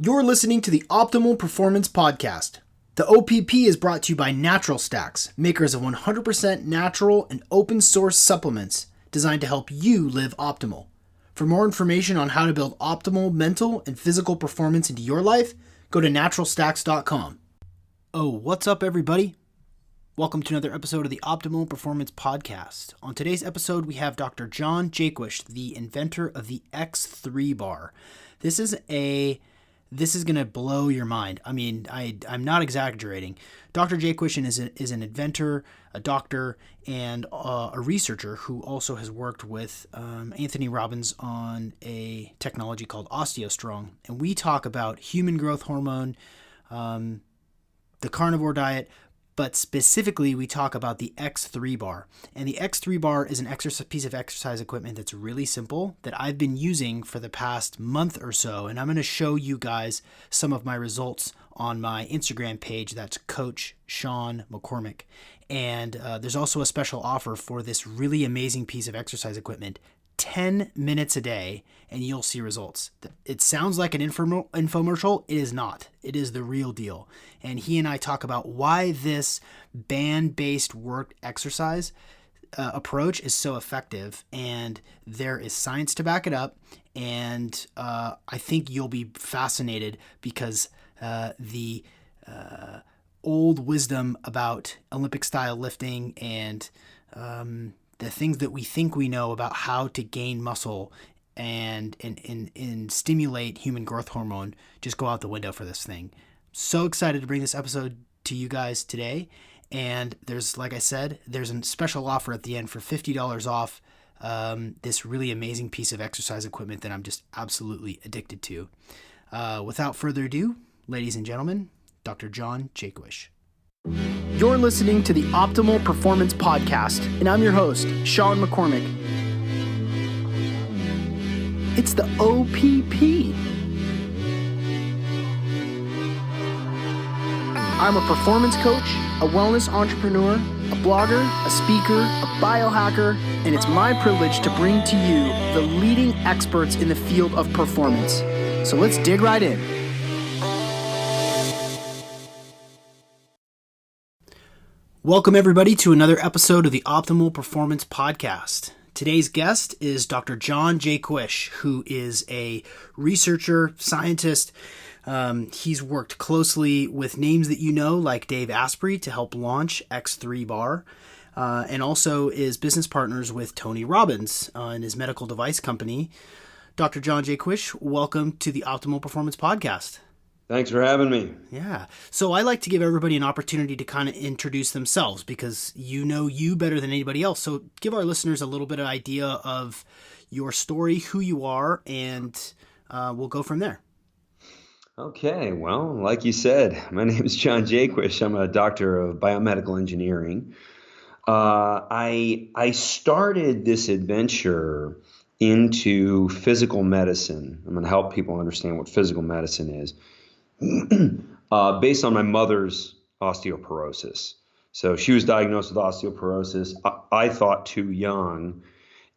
You're listening to the Optimal Performance Podcast. The OPP is brought to you by Natural Stacks, makers of 100% natural and open source supplements designed to help you live optimal. For more information on how to build optimal mental and physical performance into your life, go to naturalstacks.com. Oh, what's up, everybody? Welcome to another episode of the Optimal Performance Podcast. On today's episode, we have Dr. John Jaquish, the inventor of the X3 bar. This is going to blow your mind. I mean, I'm not exaggerating. Dr. Jaquish is an inventor, a doctor, and a researcher who also has worked with Anthony Robbins on a technology called OsteoStrong. And we talk about human growth hormone, the carnivore diet, but specifically we talk about the X3 bar. And the X3 bar is an piece of exercise equipment that's really simple that I've been using for the past month or so. And I'm going to show you guys some of my results on my Instagram page. That's Coach Sean McCormick. And there's also a special offer for this really amazing piece of exercise equipment. 10 minutes a day and you'll see results. It sounds like an infomercial. It is not. It is the real deal. And he and I talk about why this band-based work exercise approach is so effective, and there is science to back it up. And I think you'll be fascinated because the old wisdom about Olympic style lifting and the things that we think we know about how to gain muscle and stimulate human growth hormone just go out the window for this thing. So excited to bring this episode to you guys today. And there's, like I said, there's a special offer at the end for $50 off this really amazing piece of exercise equipment that I'm just absolutely addicted to. Without further ado, ladies and gentlemen, Dr. John Jaquish. You're listening to the Optimal Performance Podcast, and I'm your host, Sean McCormick. It's the OPP. I'm a performance coach, a wellness entrepreneur, a blogger, a speaker, a biohacker, and it's my privilege to bring to you the leading experts in the field of performance. So let's dig right in. Welcome, everybody, to another episode of the Optimal Performance Podcast. Today's guest is Dr. John Jaquish, who is a researcher, scientist. He's worked closely with names that you know, like Dave Asprey, to help launch X3 Bar, and also is business partners with Tony Robbins in his medical device company. Dr. John Jaquish, welcome to the Optimal Performance Podcast. Thanks for having me. Yeah. So I like to give everybody an opportunity to kind of introduce themselves because you know you better than anybody else. So give our listeners a little bit of idea of your story, who you are, and we'll go from there. Okay. Well, like you said, my name is John Jaquish. I'm a doctor of biomedical engineering. I started this adventure into physical medicine. I'm going to help people understand what physical medicine is. Based on my mother's osteoporosis. So she was diagnosed with osteoporosis. I thought too young,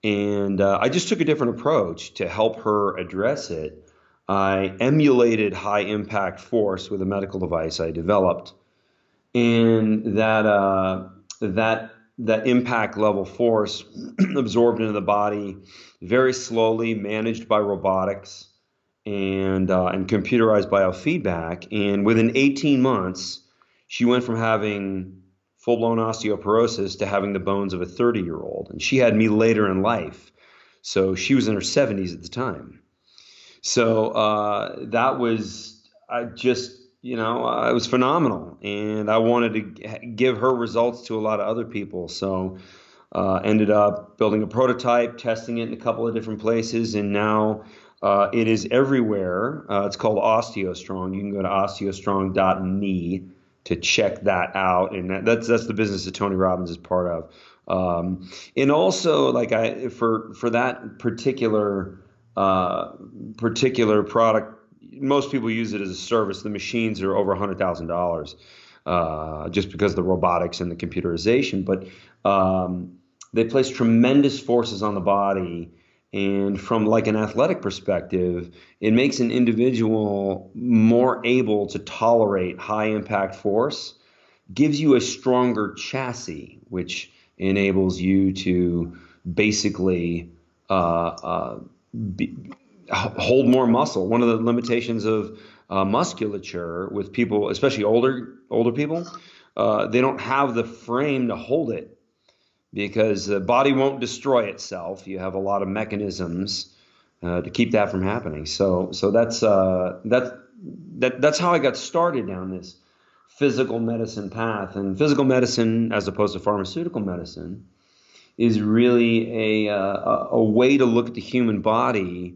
and I just took a different approach to help her address it. I emulated high impact force with a medical device I developed, and that impact level force absorbed into the body very slowly, managed by robotics and computerized biofeedback. And within 18 months, she went from having full-blown osteoporosis to having the bones of a 30-year-old. And she had me later in life. So she was in her 70s at the time. So that was, it was phenomenal. And I wanted to give her results to a lot of other people. So ended up building a prototype, testing it in a couple of different places, and now it is everywhere. It's called OsteoStrong. You can go to osteostrong.me to check that out, and that's the business that Tony Robbins is part of. And also, for that particular product, most people use it as a service. The machines are over $100,000 just because of the robotics and the computerization, but they place tremendous forces on the body. And from like an athletic perspective, it makes an individual more able to tolerate high impact force, gives you a stronger chassis, which enables you to basically be, hold more muscle. One of the limitations of musculature with people, especially older people, they don't have the frame to hold it because the body won't destroy itself. You have a lot of mechanisms to keep that from happening. So that's how I got started down this physical medicine path. And physical medicine, as opposed to pharmaceutical medicine, is really a way to look at the human body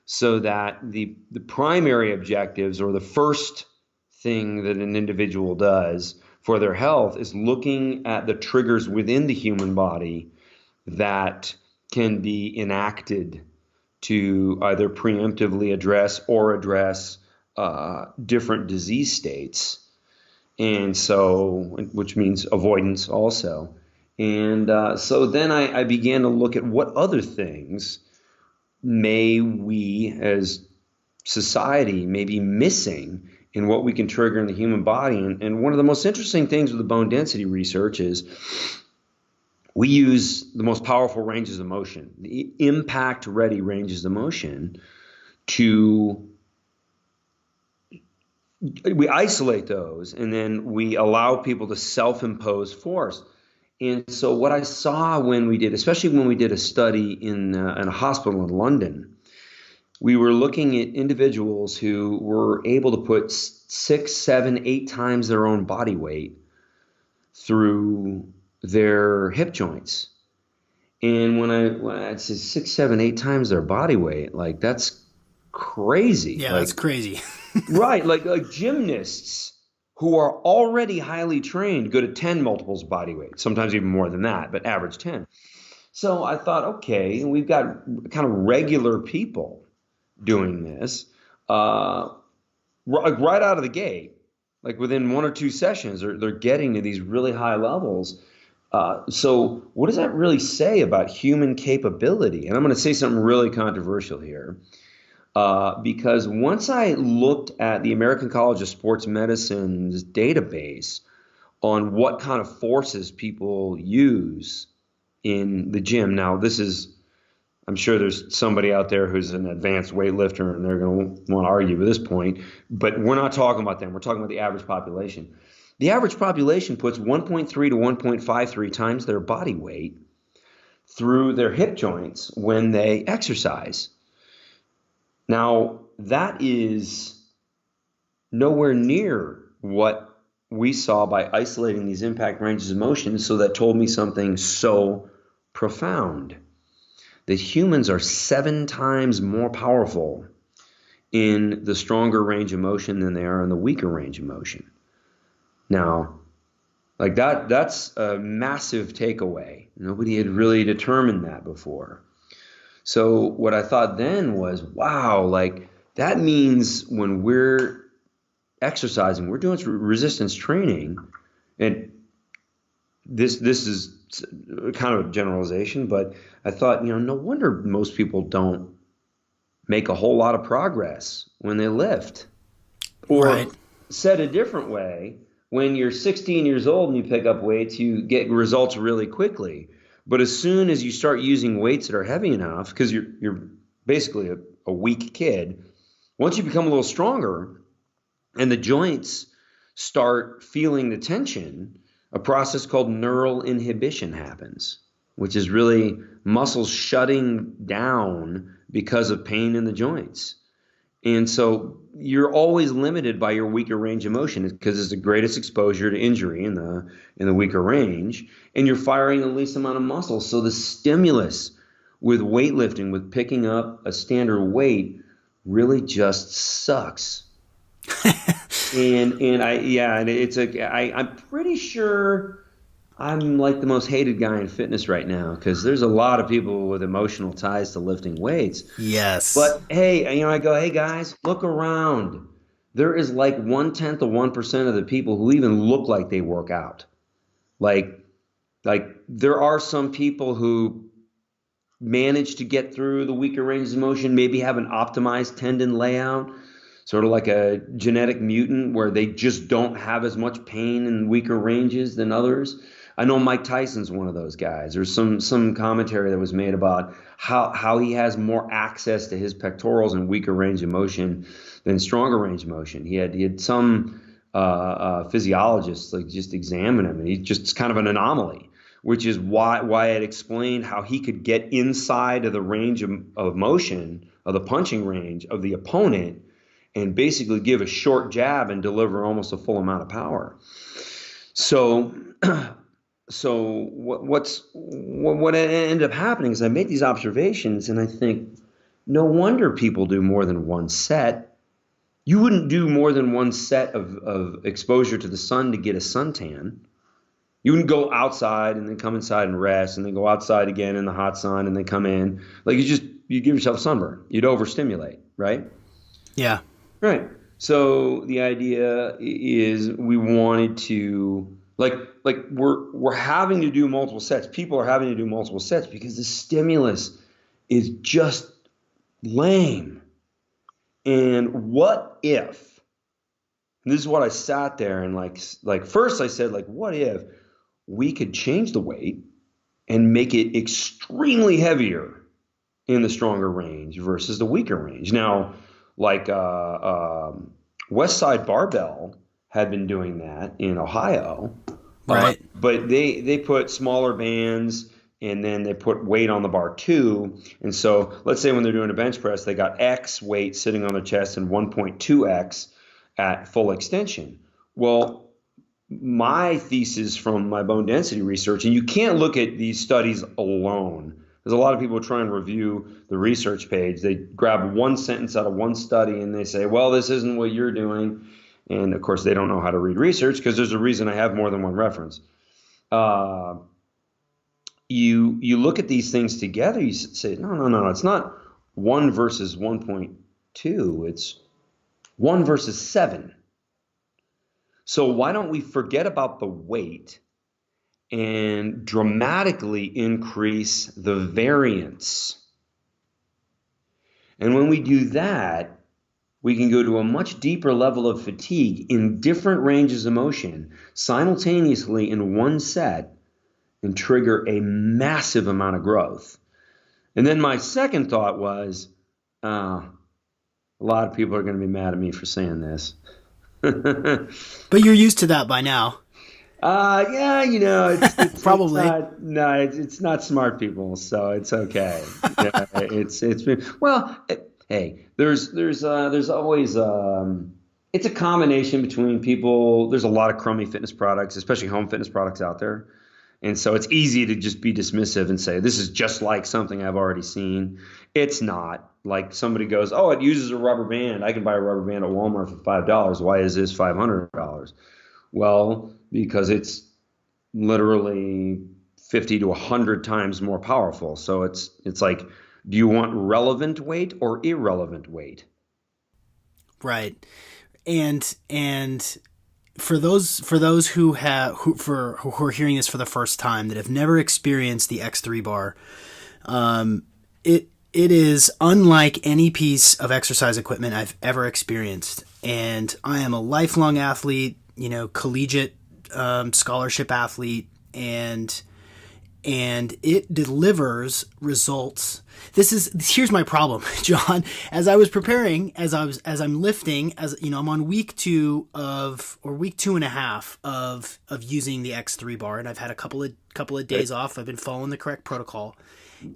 so that the primary objectives, or the first thing that an individual does for their health, is looking at the triggers within the human body that can be enacted to either preemptively address different disease states. And so, which means avoidance also. And so then I began to look at what other things may we as society may be missing in what we can trigger in the human body. And one of the most interesting things with the bone density research is we use the most powerful ranges of motion, the impact-ready ranges of motion, we isolate those, and then we allow people to self-impose force. And so what I saw especially when we did a study in a hospital in London, we were looking at individuals who were able to put 6, 7, 8 times their own body weight through their hip joints. And when I say 6, 7, 8 times their body weight, like that's crazy. Yeah, like, that's crazy. Right, like gymnasts who are already highly trained go to 10 multiples body weight, sometimes even more than that, but average 10. So I thought, okay, we've got kind of regular people doing this right out of the gate, like within 1 or 2 sessions, they're getting to these really high levels. So what does that really say about human capability? And I'm going to say something really controversial here. Because once I looked at the American College of Sports Medicine's database on what kind of forces people use in the gym. Now, I'm sure there's somebody out there who's an advanced weightlifter and they're going to want to argue with this point, but we're not talking about them. We're talking about the average population. The average population puts 1.3 to 1.53 times their body weight through their hip joints when they exercise. Now, that is nowhere near what we saw by isolating these impact ranges of motion. So that told me something so profound, that humans are 7 times more powerful in the stronger range of motion than they are in the weaker range of motion. Now, like that's a massive takeaway. Nobody had really determined that before. So what I thought then was, wow, like that means when we're exercising, we're doing resistance training, and this is kind of a generalization, but I thought, no wonder most people don't make a whole lot of progress when they lift. Or Right. Said a different way, when you're 16 years old and you pick up weights, you get results really quickly. But as soon as you start using weights that are heavy enough, because you're basically a weak kid, once you become a little stronger and the joints start feeling the tension, a process called neural inhibition happens, which is really muscles shutting down because of pain in the joints. And so you're always limited by your weaker range of motion because it's the greatest exposure to injury in the weaker range, and you're firing the least amount of muscle. So the stimulus with weightlifting, with picking up a standard weight, really just sucks. I'm pretty sure I'm like the most hated guy in fitness right now because there's a lot of people with emotional ties to lifting weights. Yes. But hey, I go, hey guys, look around. There is like 1/10 of 1% of the people who even look like they work out. Like there are some people who manage to get through the weaker ranges of motion, maybe have an optimized tendon layout, sort of like a genetic mutant where they just don't have as much pain in weaker ranges than others. I know Mike Tyson's one of those guys. There's some commentary that was made about how he has more access to his pectorals in weaker range of motion than stronger range of motion. He had some physiologists like just examine him, and he's just kind of an anomaly, which is why it explained how he could get inside of the range of motion, of the punching range of the opponent, and basically give a short jab and deliver almost a full amount of power. So what ended up happening is I made these observations, and I think, no wonder people do more than one set. You wouldn't do more than one set of exposure to the sun to get a suntan. You wouldn't go outside and then come inside and rest, and then go outside again in the hot sun and then come in. Like you give yourself sunburn. You'd overstimulate, right? Yeah. Right. So the idea is we wanted to like we're having to do multiple sets. People are having to do multiple sets because the stimulus is just lame. And what if, and this is what I sat there and like first I said, like, what if we could change the weight and make it extremely heavier in the stronger range versus the weaker range? Now, like West Side Barbell had been doing that in Ohio, right? But they put smaller bands, and then they put weight on the bar too. And so let's say when they're doing a bench press, they got X weight sitting on their chest and 1.2X at full extension. Well, my thesis from my bone density research, and you can't look at these studies alone. There's a lot of people try and review the research page. They grab one sentence out of one study and they say, well, this isn't what you're doing. And of course, they don't know how to read research because there's a reason I have more than one reference. You look at these things together, you say, no, it's not 1 versus 1.2, it's 1 versus 7. So why don't we forget about the weight and dramatically increase the variance? And when we do that, we can go to a much deeper level of fatigue in different ranges of motion simultaneously in one set and trigger a massive amount of growth. And then my second thought was, a lot of people are going to be mad at me for saying this. But you're used to that by now. Yeah, it's probably. It's not smart people, so it's okay. Yeah, hey, there's always it's a combination between people. There's a lot of crummy fitness products, especially home fitness products out there. And so it's easy to just be dismissive and say, this is just like something I've already seen. It's not. Like somebody goes, oh, it uses a rubber band. I can buy a rubber band at Walmart for $5. Why is this $500? Well, because it's literally 50 to 100 times more powerful. So it's like, do you want relevant weight or irrelevant weight? Right. And for those who are hearing this for the first time, that have never experienced the X3 bar, it is unlike any piece of exercise equipment I've ever experienced. And I am a lifelong athlete, collegiate scholarship athlete, and it delivers results. Here's my problem, John. As I was preparing, as I'm lifting, I'm on week 2 or week 2.5 of using the X3 bar, and I've had a couple of days off. I've been following the correct protocol,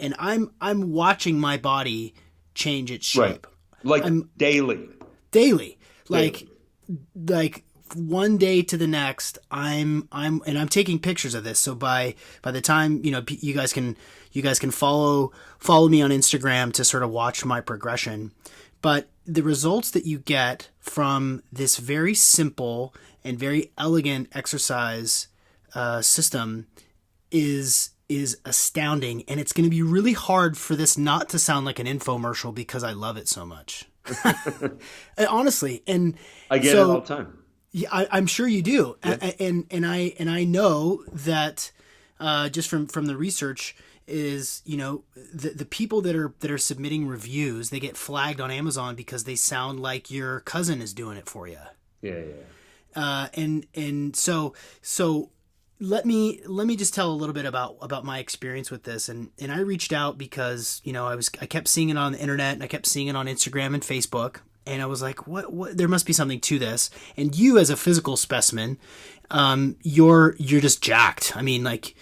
and I'm watching my body change its shape. Right. Daily. Like one day to the next, I'm taking pictures of this. So by the time, you guys can follow me on Instagram to sort of watch my progression. But the results that you get from this very simple and very elegant exercise system is astounding. And it's going to be really hard for this not to sound like an infomercial because I love it so much. Honestly. And I get it all the time. Yeah, I'm sure you do. Yeah. And I know that just from the research, is, the people that are submitting reviews, they get flagged on Amazon because they sound like your cousin is doing it for you. Yeah. And so let me just tell a little bit about my experience with this. And I reached out because, I kept seeing it on the internet, and I kept seeing it on Instagram and Facebook. And I was like, what, there must be something to this. And you, as a physical specimen, you're just jacked. I mean, like,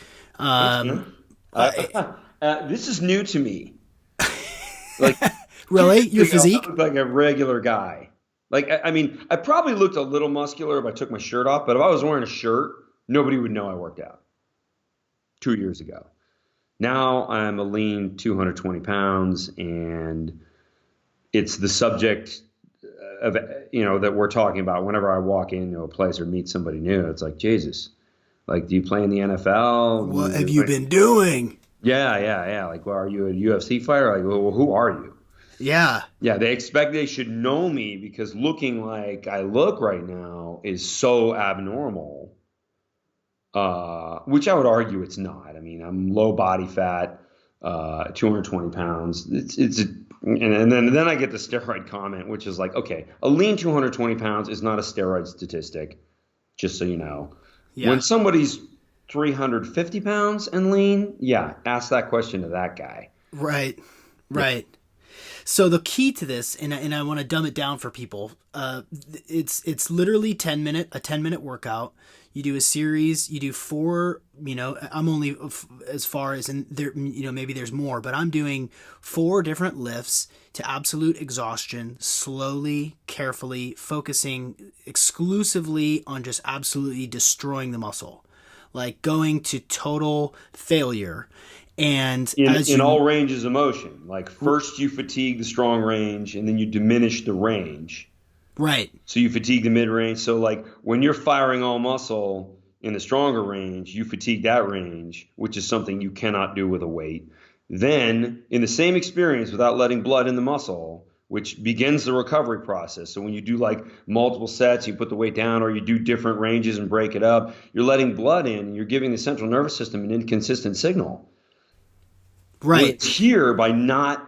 this is new to me. Like, really? Your physique? I look like a regular guy. Like, I mean, I probably looked a little muscular if I took my shirt off, but if I was wearing a shirt, nobody would know I worked out 2 years ago. Now I'm a lean 220 pounds, and it's the subject of, that we're talking about whenever I walk into a place or meet somebody new. It's like, Jesus, like, do you play in the NFL? What have you been doing? Yeah. Like, well, are you a UFC fighter? Like, well, who are you? Yeah. Yeah, they expect they should know me because looking like I look right now is so abnormal, which I would argue it's not. I mean, I'm low body fat, 220 pounds. And then I get the steroid comment, which is like, okay, a lean 220 pounds is not a steroid statistic, just so you know. Yeah. When somebody's 350 pounds and lean, yeah, ask that question to that guy. Right. So the key to this, and I want to dumb it down for people, it's literally a 10-minute workout. You do a series, you do 4, I'm only as far as, and there, maybe there's more, but I'm doing 4 different lifts to absolute exhaustion, slowly, carefully, focusing exclusively on just absolutely destroying the muscle, like going to total failure. And in all ranges of motion, like first you fatigue the strong range and then you diminish the range. Right. So you fatigue the mid range. So like when you're firing all muscle in the stronger range, you fatigue that range, which is something you cannot do with a weight. Then in the same experience without letting blood in the muscle, which begins the recovery process. So when you do like multiple sets, you put the weight down, or you do different ranges and break it up, you're letting blood in, and you're giving the central nervous system an inconsistent signal. Right. Well, it's here by not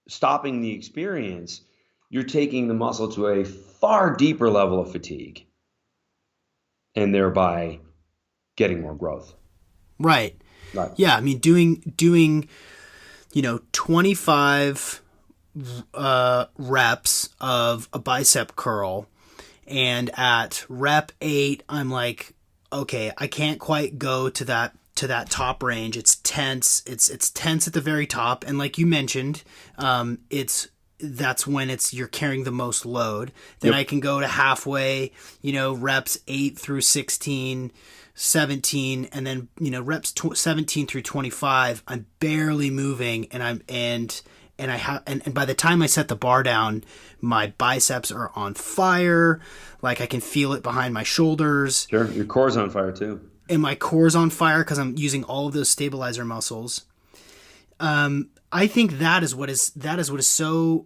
stopping the experience, you're taking the muscle to a far deeper level of fatigue and thereby getting more growth. Right. Yeah. I mean, doing 25 reps of a bicep curl, and at rep 8, I'm like, okay, I can't quite go to that top range. It's tense. It's tense at the very top. And like you mentioned, that's when you're carrying the most load. Then I can go to halfway, reps 8 through 16, 17, and then, reps 17 through 25, I'm barely moving, and by the time I set the bar down, my biceps are on fire. Like I can feel it behind my shoulders. Sure. Your core's on fire too. And my core's on fire because I'm using all of those stabilizer muscles. I think that's what's so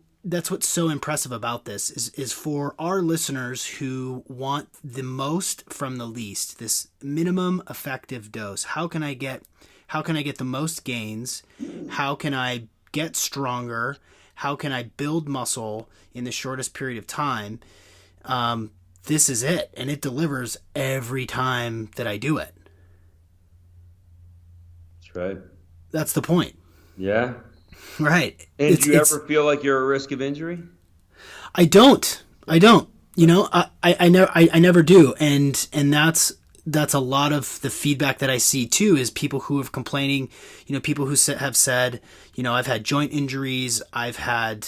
impressive about this is for our listeners who want the most from the least, this minimum effective dose. How can I get the most gains? How can I get stronger? How can I build muscle in the shortest period of time? This is it, and it delivers every time that I do it. That's right. That's the point. Yeah. Right. And do you ever feel like you're at risk of injury? I don't. I never do. And that's a lot of the feedback that I see too, is people who are complaining, people who have said, I've had joint injuries, I've had,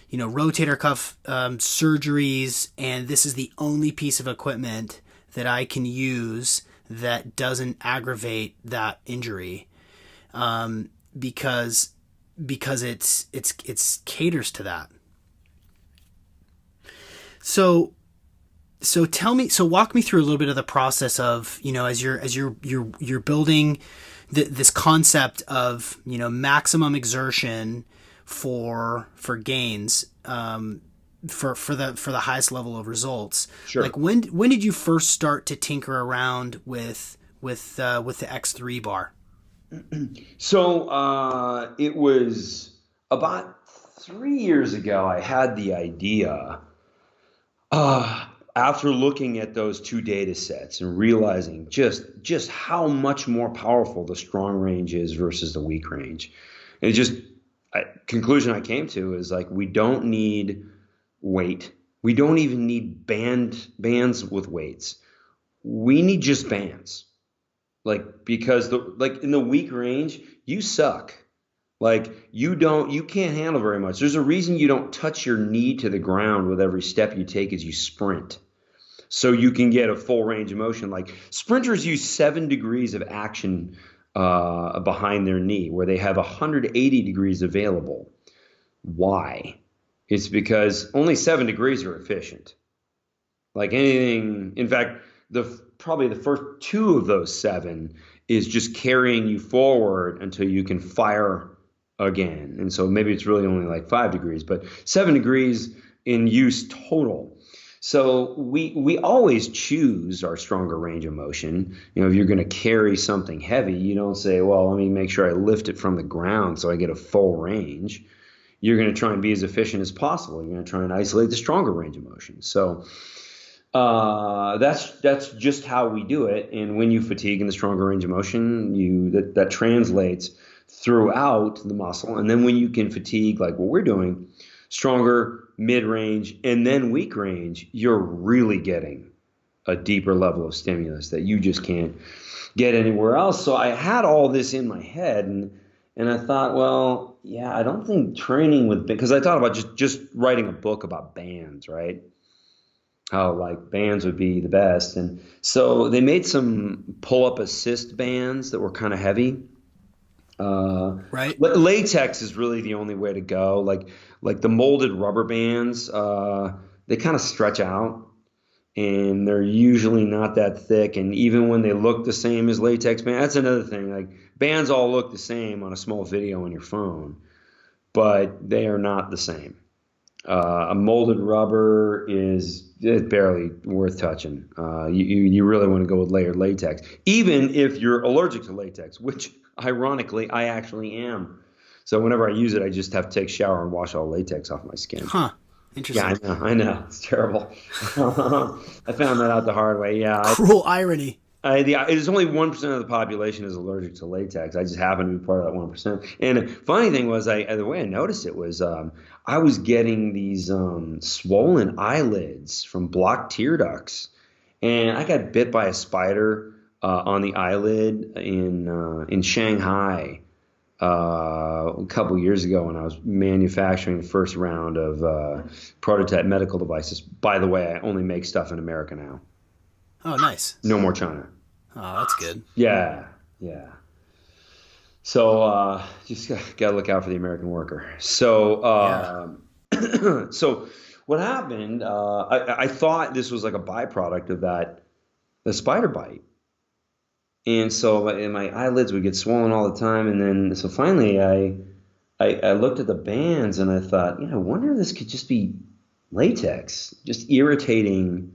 rotator cuff surgeries, and this is the only piece of equipment that I can use that doesn't aggravate that injury, because it's caters to that. So walk me through a little bit of the process of, as you're building this concept of, maximum exertion for gains, for the highest level of results. Sure. Like when did you first start to tinker around with the X3 bar? So it was about 3 years ago. I had the idea after looking at those two data sets and realizing just how much more powerful the strong range is versus the weak range. And it just conclusion I came to is like we don't need weight. We don't even need bands with weights. We need just bands. Like because like in the weak range, you suck. Like you can't handle very much. There's a reason you don't touch your knee to the ground with every step you take as you sprint. So you can get a full range of motion. Like sprinters use 7 degrees of action behind their knee, where they have 180 degrees available. Why? It's because only 7 degrees are efficient. Like anything, in fact, the probably the first two of those seven is just carrying you forward until you can fire again. And so maybe it's really only like 5 degrees, but 7 degrees in use total. So we always choose our stronger range of motion. You know, if you're going to carry something heavy, you don't say, well, let me make sure I lift it from the ground so I get a full range. You're going to try and be as efficient as possible. You're going to try and isolate the stronger range of motion. So that's just how we do it. And when you fatigue in the stronger range of motion, that translates throughout the muscle. And then when you can fatigue, like what we're doing, stronger, mid-range, and then weak range, you're really getting a deeper level of stimulus that you just can't get anywhere else. So I had all this in my head, and I thought, well, yeah, I don't think training with, because I thought about just writing a book about bands, right? How like bands would be the best. And so they made some pull-up assist bands that were kind of heavy. Right? Latex is really the only way to go. Like the molded rubber bands, they kind of stretch out, and they're usually not that thick. And even when they look the same as latex bands, that's another thing. Like bands all look the same on a small video on your phone, but they are not the same. A molded rubber is it's barely worth touching. You really want to go with layered latex, even if you're allergic to latex, which ironically I actually am. So whenever I use it, I just have to take a shower and wash all latex off my skin. Huh. Yeah, Interesting. I know, it's terrible. I found that out the hard way. Yeah, Cruel irony. it's only 1% of the population is allergic to latex. I just happen to be part of that 1%. And the funny thing was, the way I noticed it was, I was getting these swollen eyelids from blocked tear ducts, and I got bit by a spider on the eyelid in Shanghai a couple years ago when I was manufacturing the first round of prototype medical devices. By the way, I only make stuff in America now. Oh, nice. No more China. Oh, that's good. Yeah, yeah. So just got to look out for the American worker. So Yeah. so what happened? I thought this was like a byproduct of the spider bite, and so my eyelids would get swollen all the time. And then so finally, I looked at the bands and I thought, I wonder if this could just be latex, just irritating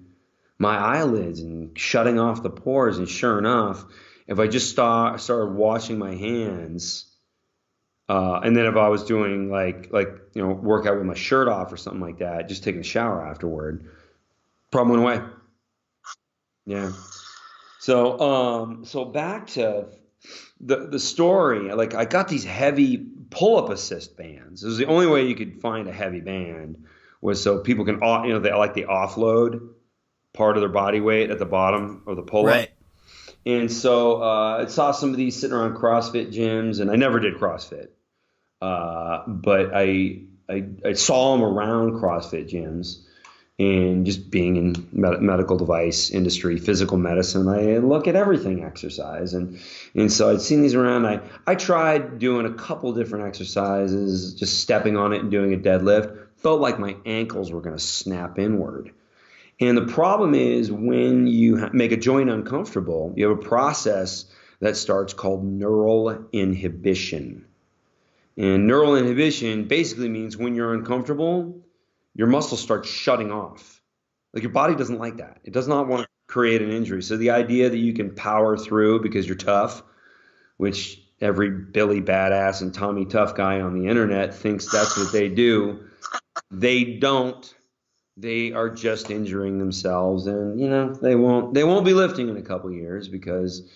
my eyelids and shutting off the pores. And sure enough, if I just started washing my hands, and then if I was doing workout with my shirt off or something like that, just taking a shower afterward, problem went away. Yeah. So back to the story. Like I got these heavy pull-up assist bands. It was the only way you could find a heavy band was so people can they like the offload part of their body weight at the bottom of the pull-up. Right. And so I saw some of these sitting around CrossFit gyms, and I never did CrossFit, but I saw them around CrossFit gyms, and just being in medical device industry, physical medicine, I look at everything exercise, and so I'd seen these around. I tried doing a couple different exercises, just stepping on it and doing a deadlift. Felt like my ankles were going to snap inward. And the problem is when you make a joint uncomfortable, you have a process that starts called neural inhibition. And neural inhibition basically means when you're uncomfortable, your muscles start shutting off. Like your body doesn't like that. It does not want to create an injury. So the idea that you can power through because you're tough, which every Billy Badass and Tommy Tough guy on the internet thinks that's what they do. They don't. They are just injuring themselves, and they won't be lifting in a couple of years because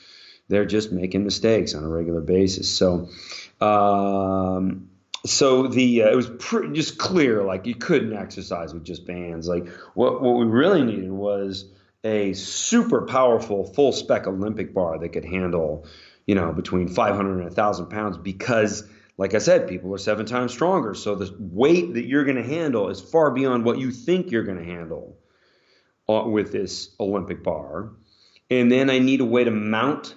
they're just making mistakes on a regular basis. So, it was just clear, like you couldn't exercise with just bands. Like what we really needed was a super powerful full spec Olympic bar that could handle, between 500 and 1,000 pounds, because like I said, people are 7 times stronger. So the weight that you're going to handle is far beyond what you think you're going to handle with this Olympic bar. And then I need a way to mount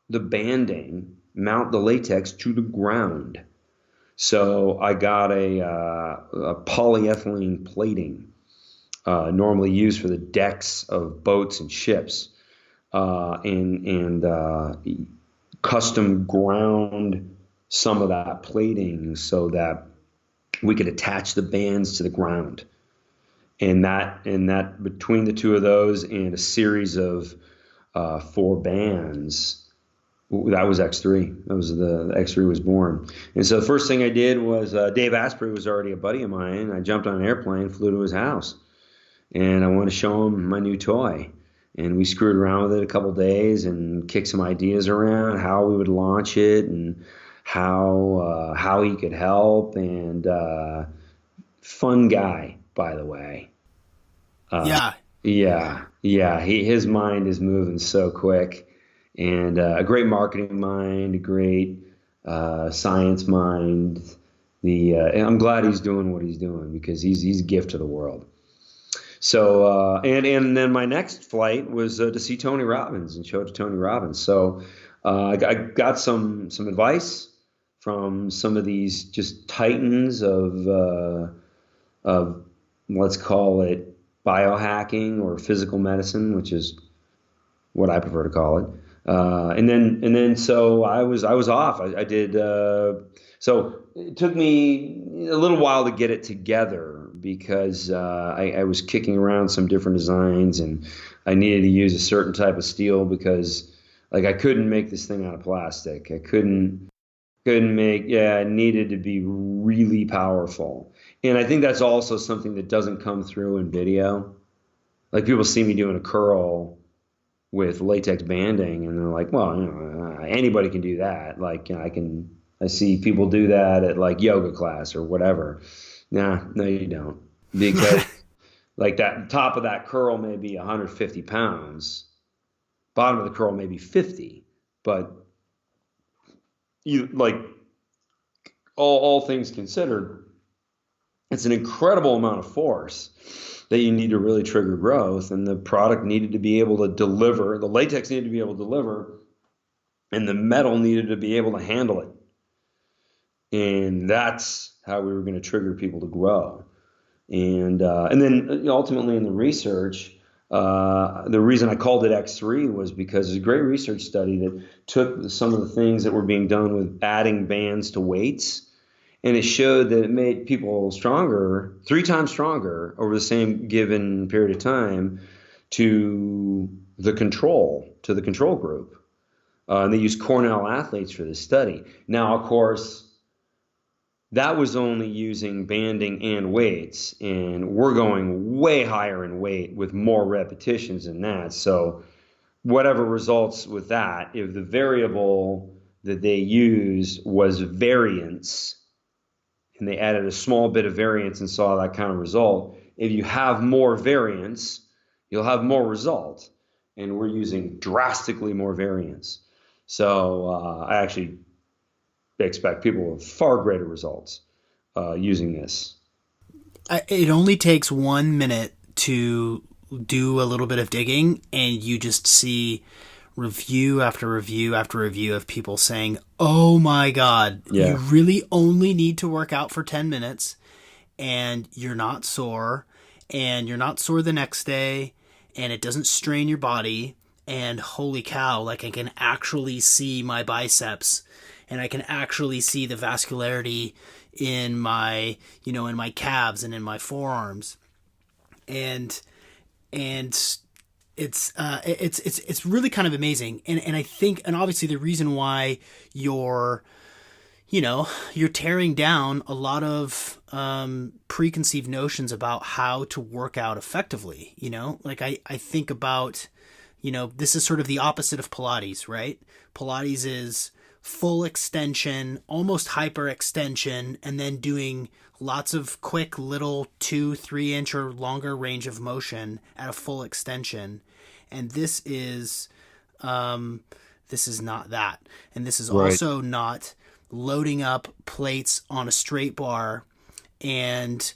the banding, mount the latex to the ground. So I got a polyethylene plating, normally used for the decks of boats and ships, and custom ground some of that plating so that we could attach the bands to the ground. And that between the two of those and a series of 4 bands, that was X3. That was the X3 was born. And so the first thing I did was Dave Asprey was already a buddy of mine. I jumped on an airplane, flew to his house, and I wanted to show him my new toy. And we screwed around with it a couple days and kicked some ideas around how we would launch it and how he could help. And fun guy, by the way. Yeah. His mind is moving so quick. And a great marketing mind, a great science mind. And I'm glad he's doing what he's doing because he's a gift to the world. So and then my next flight was to see Tony Robbins and show it to Tony Robbins. So I got some advice from some of these just titans of let's call it biohacking or physical medicine, which is what I prefer to call it. And then so I was off. I did. So it took me a little while to get it together because I was kicking around some different designs and I needed to use a certain type of steel because like I couldn't make this thing out of plastic. I couldn't make. Yeah, it needed to be really powerful. And I think that's also something that doesn't come through in video. Like people see me doing a curl with latex banding and they're like, well, anybody can do that. Like, I see people do that at like yoga class or whatever. No, you don't. Because like that top of that curl may be 150 pounds. Bottom of the curl may be 50, but you like all things considered, it's an incredible amount of force that you need to really trigger growth, and the product needed to be able to deliver, the latex needed to be able to deliver, and the metal needed to be able to handle it. And that's how we were going to trigger people to grow. And then ultimately in the research, the reason I called it X3 was because it's a great research study that took some of the things that were being done with adding bands to weights, and it showed that it made people stronger, 3 times stronger over the same given period of time to the control group. And they used Cornell athletes for this study. Now, of course, that was only using banding and weights, and we're going way higher in weight with more repetitions than that. So whatever results with that, if the variable that they used was variance, and they added a small bit of variance and saw that kind of result, if you have more variance, you'll have more result. And we're using drastically more variance. So I actually expect people with far greater results using this. It only takes 1 minute to do a little bit of digging, and you just see review after review after review of people saying, oh my God, you really only need to work out for 10 minutes and you're not sore, and you're not sore the next day, and it doesn't strain your body, and holy cow, like I can actually see my biceps, and I can actually see the vascularity in my, in my calves and in my forearms. And It's really kind of amazing, and I think, and obviously the reason why you're you're tearing down a lot of preconceived notions about how to work out effectively. Like I think about, this is sort of the opposite of Pilates, right? Pilates is full extension, almost hyper extension, and then doing lots of quick little 2-3 inch or longer range of motion at a full extension. And this is not that. And this is Right. also not loading up plates on a straight bar and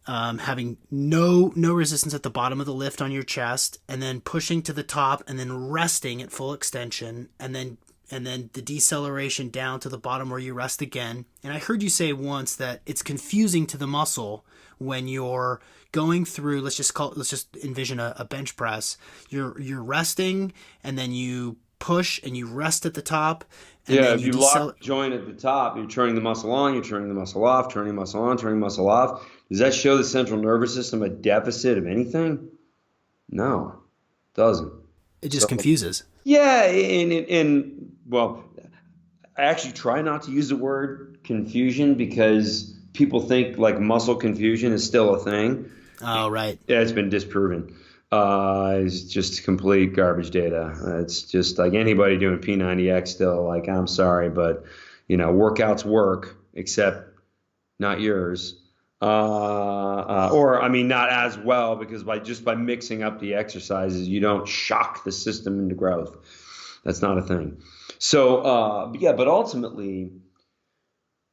having no resistance at the bottom of the lift on your chest, and then pushing to the top and then resting at full extension, and then the deceleration down to the bottom where you rest again. And I heard you say once that it's confusing to the muscle when you're going through, let's just envision a bench press. You're resting, and then you push and you rest at the top, and Yeah, then if you lock the joint at the top, you're turning the muscle on, you're turning the muscle off, turning the muscle on, turning the muscle off. Does that show the central nervous system a deficit of anything? No, it doesn't. it So just confuses. yeah, and well, I actually try not to use the word confusion because people think like muscle confusion is still a thing. Oh, right. Yeah, it's been disproven. It's just complete garbage data. It's just like anybody doing P90X still, like, I'm sorry, but workouts work, except not yours. Or I mean, not as well, because by mixing up the exercises, you don't shock the system into growth. That's not a thing. So, but ultimately,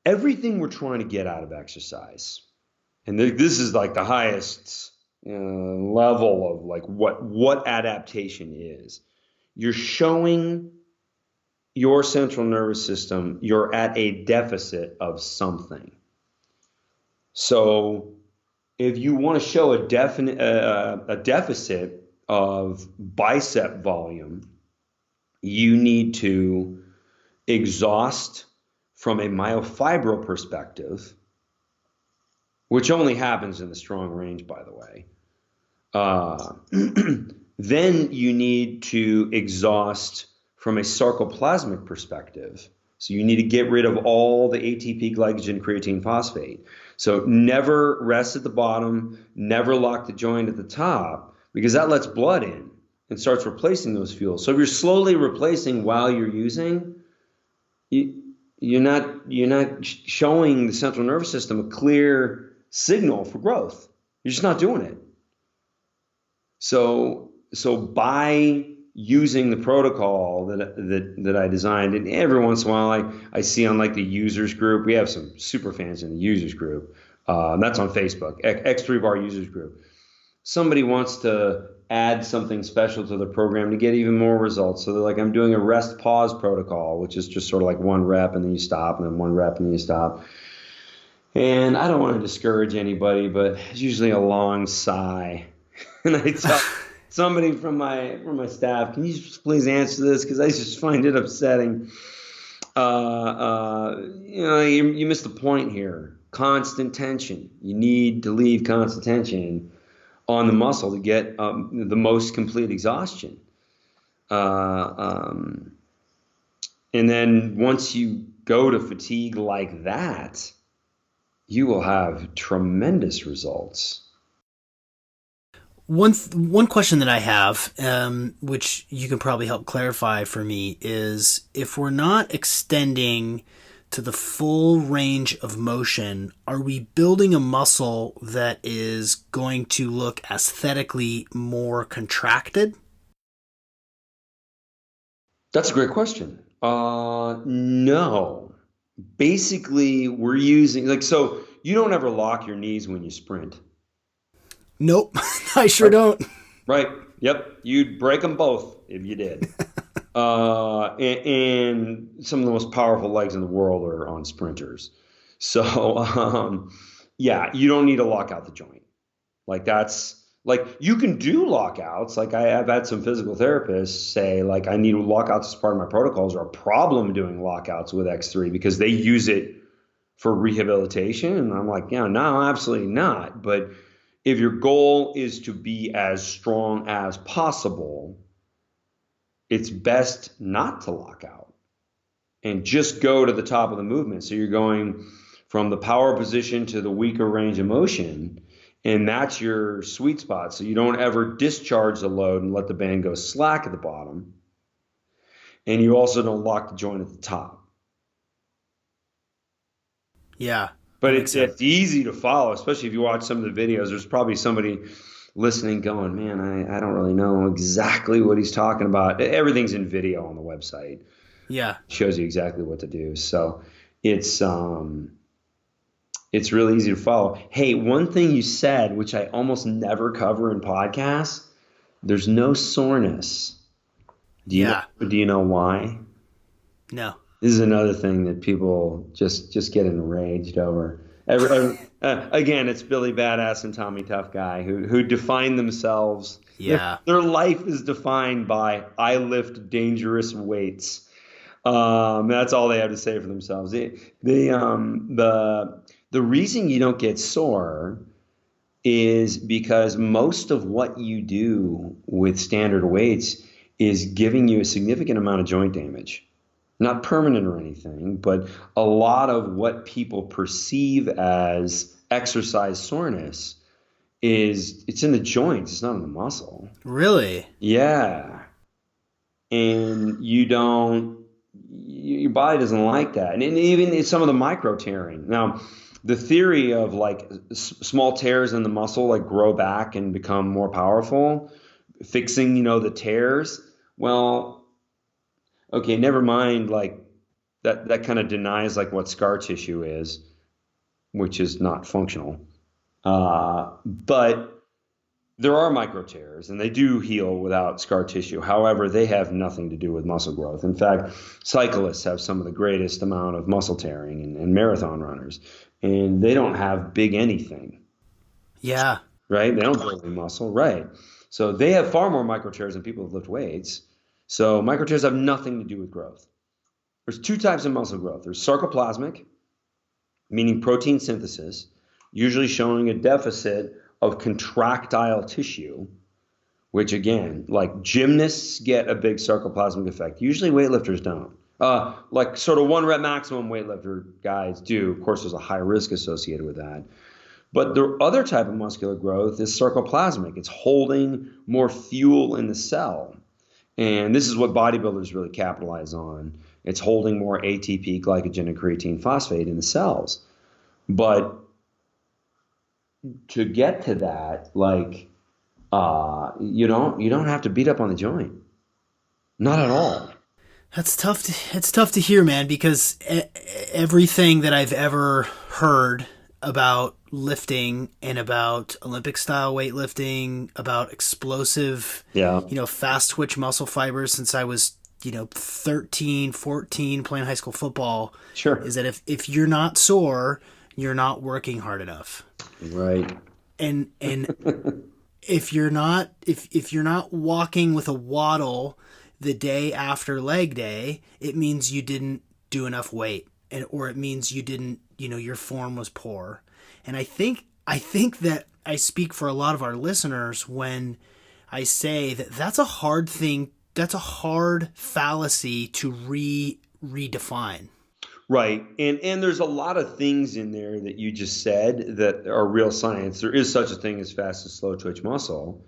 everything we're trying to get out of exercise, and this is like the highest level of like what adaptation is. You're showing your central nervous system you're at a deficit of something. So if you want to show a deficit of bicep volume, you need to exhaust from a myofibril perspective, which only happens in the strong range, by the way. Then you need to exhaust from a sarcoplasmic perspective. So you need to get rid of all the ATP, glycogen, creatine, phosphate. So never rest at the bottom, never lock the joint at the top, because that lets blood in and starts replacing those fuels. So if you're slowly replacing while you're using, you're not showing the central nervous system a clear signal for growth. You're just not doing it. So by using the protocol that I designed, and every once in a while I see on like the users group, we have some super fans in the users group. That's on Facebook, X3 Bar users group. Somebody wants to add something special to the program to get even more results. So they're like, I'm doing a rest pause protocol, which is just sort of like 1 rep and then you stop, and then 1 rep and then you stop. And I don't want to discourage anybody, but it's usually a long sigh. And I tell somebody from my staff, can you just please answer this? Because I just find it upsetting. You missed the point here. Constant tension. You need to leave constant tension on the muscle to get the most complete exhaustion. And then once you go to fatigue like that, you will have tremendous results. One question that I have, which you can probably help clarify for me, is if we're not extending to the full range of motion, are we building a muscle that is going to look aesthetically more contracted? That's a great question. No. Basically, we're using, so you don't ever lock your knees when you sprint. Nope, I sure don't. Right. Yep. You'd break them both if you did. And some of the most powerful legs in the world are on sprinters. So, yeah, you don't need to lock out the joint. Like you can do lockouts. Like I've had some physical therapists say, like, I need lockouts as part of my protocols, or a problem doing lockouts with X3 because they use it for rehabilitation. And I'm like, yeah, no, absolutely not. But If your goal is to be as strong as possible, it's best not to lock out and just go to the top of the movement. So you're going from the power position to the weaker range of motion, and that's your sweet spot. So you don't ever discharge the load and let the band go slack at the bottom. And you also don't lock the joint at the top. Yeah. But it's easy to follow, especially if you watch some of the videos. There's probably somebody listening going, man, I don't really know exactly what he's talking about. Everything's in video on the website. Yeah. It shows you exactly what to do. So it's really easy to follow. Hey, one thing you said, which I almost never cover in podcasts, there's no soreness. Do you know why? No. This is another thing that people just get enraged over. Again, it's Billy Badass and Tommy Tough Guy who define themselves. Yeah. Their life is defined by I lift dangerous weights. That's all they have to say for themselves. The reason you don't get sore is because most of what you do with standard weights is giving you a significant amount of joint damage. Not permanent or anything, but a lot of what people perceive as exercise soreness it's in the joints. It's not in the muscle. Really? Yeah. And your body doesn't like that. And even some of the micro tearing. Now, the theory of like small tears in the muscle, like grow back and become more powerful, fixing, the tears. Well, okay, never mind, like that kind of denies like what scar tissue is, which is not functional. But there are micro tears and they do heal without scar tissue. However, they have nothing to do with muscle growth. In fact, cyclists have some of the greatest amount of muscle tearing and marathon runners, and they don't have big anything. Yeah. Right? They don't build any muscle. Right. So they have far more micro tears than people who lift weights. So micro tears have nothing to do with growth. There's two types of muscle growth. There's sarcoplasmic, meaning protein synthesis, usually showing a deficit of contractile tissue, which again, like gymnasts get a big sarcoplasmic effect. Usually weightlifters don't. Like sort of 1 rep maximum weightlifter guys do. Of course, there's a high risk associated with that. But the other type of muscular growth is sarcoplasmic. It's holding more fuel in the cell. And this is what bodybuilders really capitalize on. It's holding more ATP, glycogen, and creatine phosphate in the cells. But to get to that, like, you don't have to beat up on the joint. Not at all. It's tough to hear, man, because everything that I've ever heard about lifting and about Olympic style weightlifting, about explosive, fast twitch muscle fibers since I was, 13, 14 playing high school football, sure, is that if you're not sore, you're not working hard enough. Right. And if you're not walking with a waddle the day after leg day, it means you didn't do enough weight, or it means you didn't, your form was poor. And I think that I speak for a lot of our listeners when I say that that's a hard thing. That's a hard fallacy to redefine. Right. And there's a lot of things in there that you just said that are real science. There is such a thing as fast and slow twitch muscle.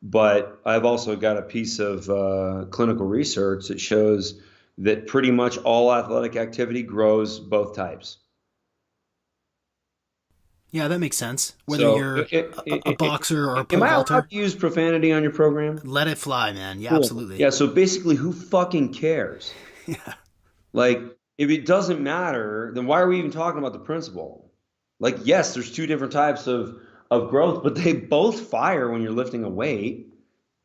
But I've also got a piece of clinical research that shows that pretty much all athletic activity grows both types. Yeah, that makes sense. Whether you're a boxer or a pole vaulter. Am I allowed to use profanity on your program? Let it fly, man. Yeah, cool. Absolutely. Yeah, so basically, who fucking cares? Yeah. Like, if it doesn't matter, then why are we even talking about the principle? Like, yes, there's two different types of growth, but they both fire when you're lifting a weight.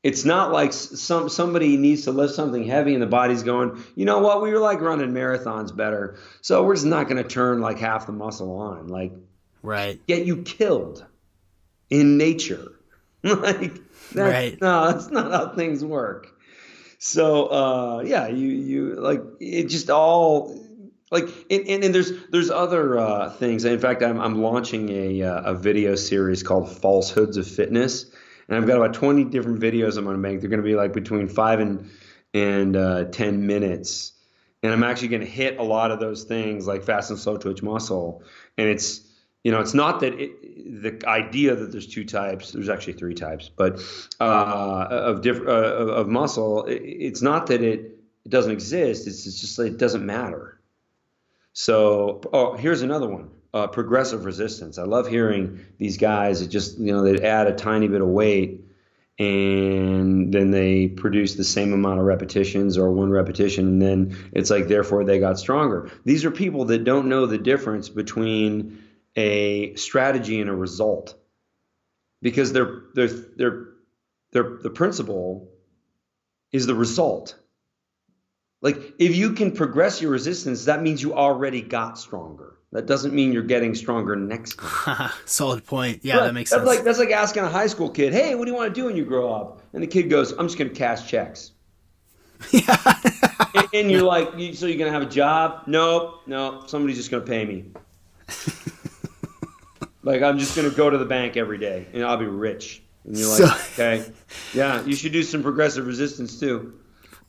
It's not like somebody needs to lift something heavy and the body's going, you know what, we were like running marathons better, so we're just not going to turn like half the muscle on. Like, right. Get you killed in nature. Like, right. No, that's not how things work. So, you like it just all, Like, and there's other things. In fact, I'm launching a video series called Falsehoods of Fitness, and I've got about 20 different videos I'm going to make. They're going to be like between 5 and 10 minutes, and I'm actually going to hit a lot of those things like fast and slow twitch muscle. And it's not that the idea that there's two types. There's actually three types, but of muscle. It's not that it doesn't exist. It's just that it doesn't matter. So, here's another one, progressive resistance. I love hearing these guys that just, they add a tiny bit of weight and then they produce the same amount of repetitions or one repetition. And then it's like, therefore they got stronger. These are people that don't know the difference between a strategy and a result, because the principle is the result. Like, if you can progress your resistance, that means you already got stronger. That doesn't mean you're getting stronger next time. Solid point. Yeah, Right. that makes sense. That's like asking a high school kid, "Hey, what do you want to do when you grow up?" And the kid goes, "I'm just going to cash checks." Yeah. And you're like, "So you're going to have a job?" Nope, no, somebody's just going to pay me. Like, I'm just going to go to the bank every day and I'll be rich. And you're like, okay, yeah, you should do some progressive resistance too.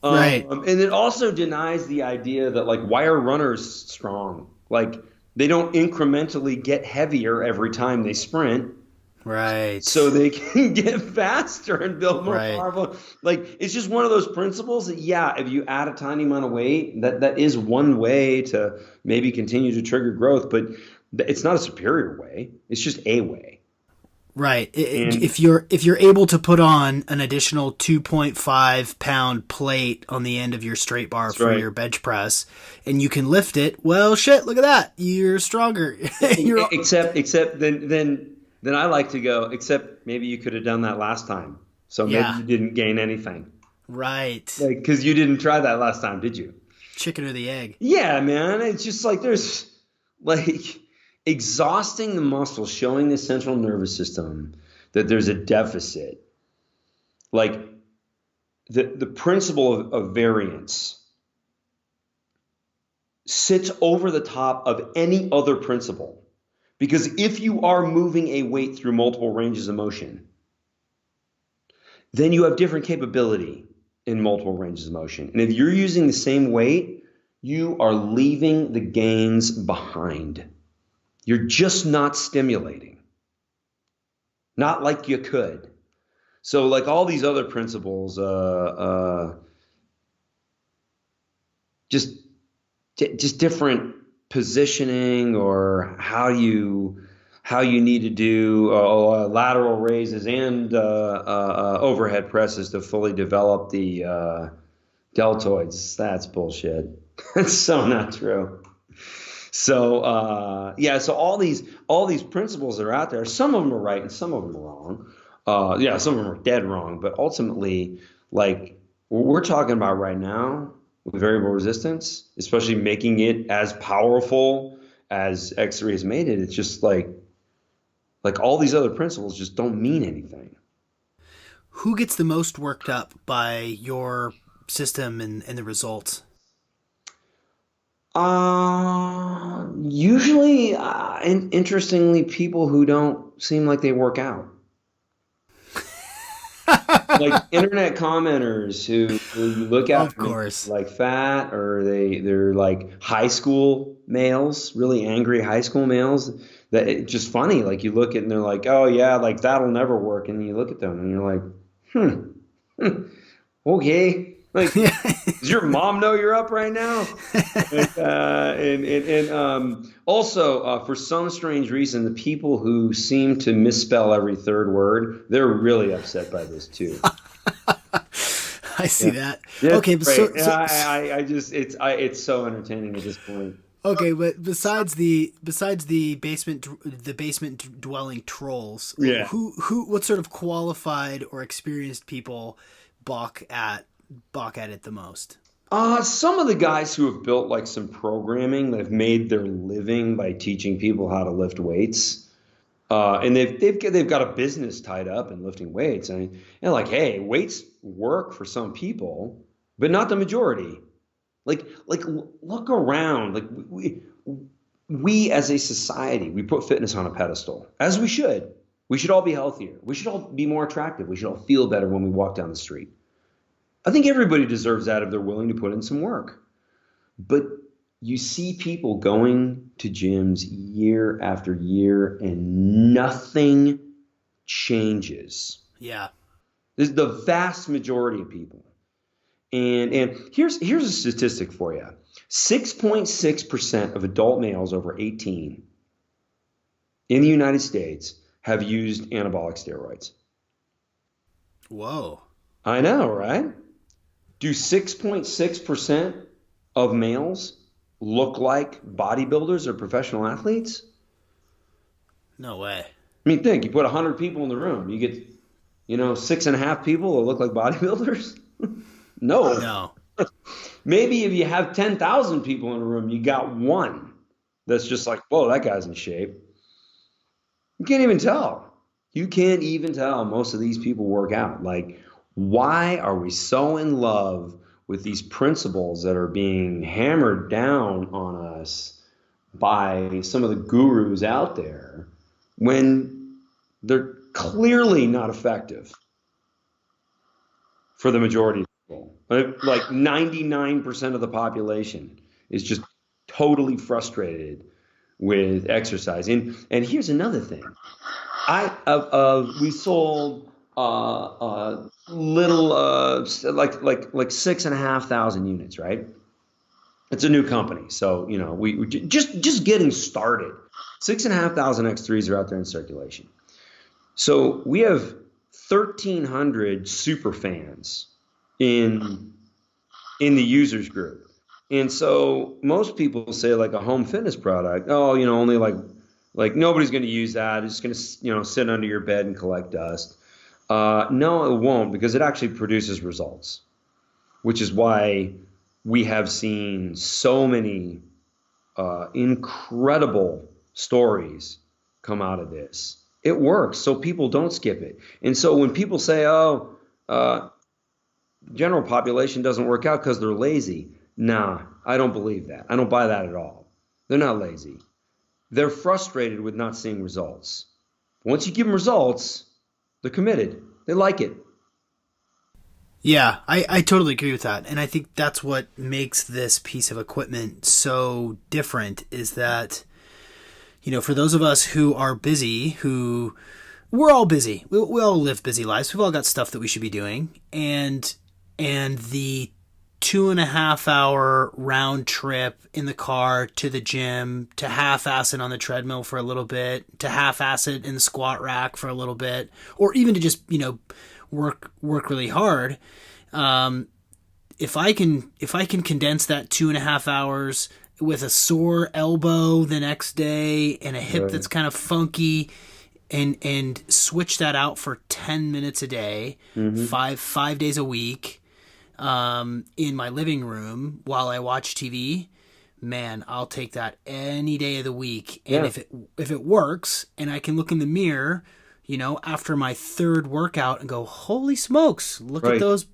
Right. And it also denies the idea that, like, why are runners strong? Like, they don't incrementally get heavier every time they sprint. Right. So they can get faster and build more Right. powerful. Like, it's just one of those principles that, yeah, if you add a tiny amount of weight, that is one way to maybe continue to trigger growth, but it's not a superior way. It's just a way. Right. And If you're able to put on an additional 2.5 pound plate on the end of your straight bar that's for right. your bench press, and you can lift it, well, shit, look at that. You're stronger. Except then I like to go, except maybe you could have done that last time. So maybe Yeah. you didn't gain anything. Right. Like, because you didn't try that last time, did you? Chicken or the egg. Yeah, man. It's just like there's like exhausting the muscle, showing the central nervous system that there's a deficit. Like, the principle of variance sits over the top of any other principle. Because if you are moving a weight through multiple ranges of motion, then you have different capability in multiple ranges of motion. And if you're using the same weight, you are leaving the gains behind. You're just not stimulating. Not like you could. So, like, all these other principles, just different positioning, or how you need to do lateral raises and overhead presses to fully develop the deltoids. That's bullshit. That's so not true. So yeah, so all these principles that are out there, some of them are right and some of them are wrong. Yeah, some of them are dead wrong, but ultimately, like, what we're talking about right now with variable resistance, especially making it as powerful as X3 has made it, it's just like all these other principles just don't mean anything. Who gets the most worked up by your system and the results? Usually, interestingly, people who don't seem like they work out. Like internet commenters who you look at, Of course. like fat, or they're like high school males, really angry high school males. That it's just funny. Like, you look at it and they're like, "Oh yeah, like that'll never work," and you look at them and you're like, okay. Like, does your mom know you're up right now? And also, for some strange reason, the people who seem to misspell every third word, they're really upset by this too. I see that. Yeah, Okay, great. so I just it's so entertaining at this point. okay, but besides the basement dwelling trolls, Yeah. what sort of qualified or experienced people balk at it the most? Some of the guys who have built like some programming that have made their living by teaching people how to lift weights. And they've got a business tied up in lifting weights. And like, hey, weights work for some people, but not the majority. Look around. Like we as a society, we put fitness on a pedestal, as we should. We should all be healthier. We should all be more attractive. We should all feel better when we walk down the street. I think everybody deserves that if they're willing to put in some work. But you see people going to gyms year after year and nothing changes. Yeah. This is the vast majority of people. And here's a statistic for you. 6.6% of adult males over 18 in the United States have used anabolic steroids. Whoa. I know, right? Do 6.6% of males look like bodybuilders or professional athletes? No way. I mean, think, you put 100 people in the room, you get, 6.5 people that look like bodybuilders? No. Maybe if you have 10,000 people in a room, you got one that's just like, whoa, that guy's in shape. You can't even tell. You can't even tell most of these people work out. Like, why are we so in love with these principles that are being hammered down on us by some of the gurus out there when they're clearly not effective for the majority of people? Like 99% of the population is just totally frustrated with exercise. And here's another thing. We sold little like 6,500 units, right? It's a new company, so we just getting started. 6,500 X3s are out there in circulation. So we have 1,300 super fans in the users group. And so most people say like a home fitness product, only like nobody's going to use that. It's going to, sit under your bed and collect dust. No, it won't, because it actually produces results, which is why we have seen so many incredible stories come out of this. It works, so people don't skip it. And so when people say, general population doesn't work out because they're lazy, nah, I don't believe that. I don't buy that at all. They're not lazy. They're frustrated with not seeing results. Once you give them results, they're committed. They like it. Yeah, I totally agree with that. And I think that's what makes this piece of equipment so different is that, for those of us who are busy, we're all busy. We all live busy lives. We've all got stuff that we should be doing. And the 2.5 hour round trip in the car to the gym, to half-ass it on the treadmill for a little bit, to half-ass it in the squat rack for a little bit, or even to just, work really hard. If I can condense that 2.5 hours with a sore elbow the next day and a hip that's kind of funky and switch that out for 10 minutes a day, five days a week, in my living room while I watch TV, man, I'll take that any day of the week. And if it works and I can look in the mirror, after my third workout and go, holy smokes, look at those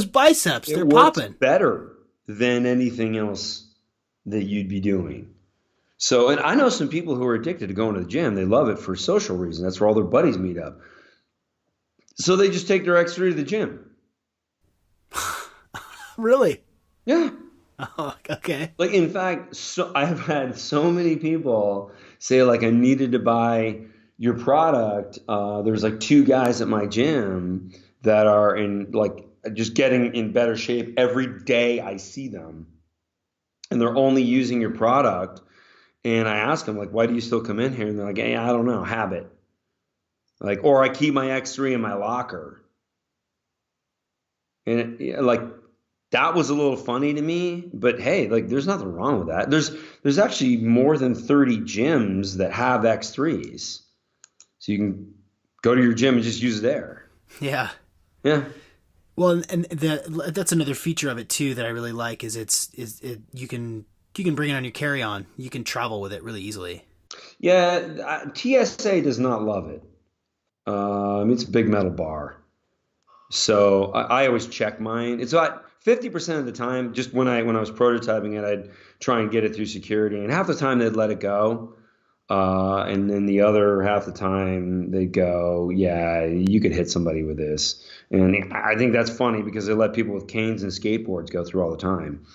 biceps. They're popping. Better than anything else that you'd be doing. So, and I know some people who are addicted to going to the gym. They love it for social reasons. That's where all their buddies meet up. So they just take their X3 to the gym. Really? Yeah. Oh, okay. Like, in fact, I've had so many people say, like, I needed to buy your product. There's like 2 guys at my gym that are in like just getting in better shape every day I see them. And they're only using your product. And I ask them, like, why do you still come in here? And they're like, hey, I don't know, habit. Like, or I keep my X3 in my locker. And that was a little funny to me, but hey, like, there's nothing wrong with that. There's actually more than 30 gyms that have X3s. So you can go to your gym and just use it there. Yeah. Yeah. Well, and that's another feature of it too that I really like is you can bring it on your carry-on. You can travel with it really easily. Yeah, TSA does not love it. It's a big metal bar. So I always check mine. It's about 50% of the time, just when I was prototyping it, I'd try and get it through security, and half the time they'd let it go. And then the other half the time they'd go, yeah, you could hit somebody with this. And I think that's funny because they let people with canes and skateboards go through all the time.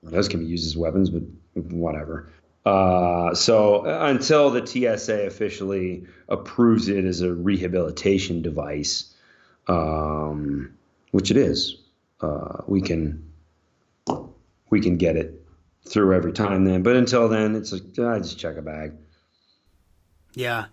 Those can be used as weapons, but whatever. So until the TSA officially approves it as a rehabilitation device, which it is, we can get it through every time then. But until then, it's like, I just check a bag. Yeah.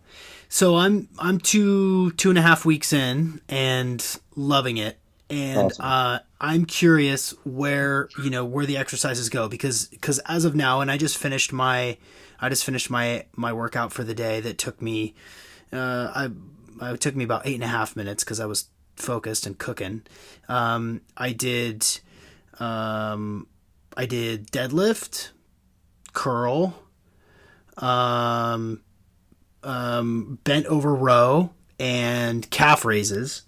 So I'm 2.5 weeks in and loving it. And Awesome. I'm curious where the exercises go because as of now, and I just finished my workout for the day that took me it took me about 8.5 minutes because I was focused and cooking. I did deadlift, curl, um, bent over row, and calf raises.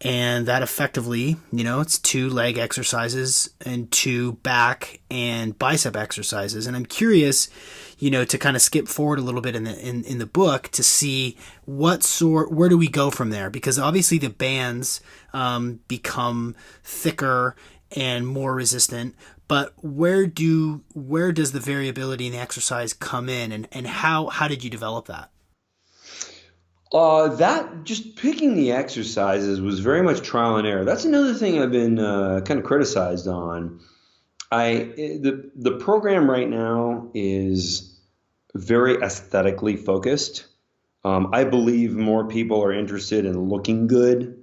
And that effectively, it's 2 leg exercises and 2 back and bicep exercises. And I'm curious, to kind of skip forward a little bit in the book to see where do we go from there? Because obviously the bands become thicker and more resistant. But where does the variability in the exercise come in, and how did you develop that? That just picking the exercises was very much trial and error. That's another thing I've been kind of criticized on. The program right now is very aesthetically focused. I believe more people are interested in looking good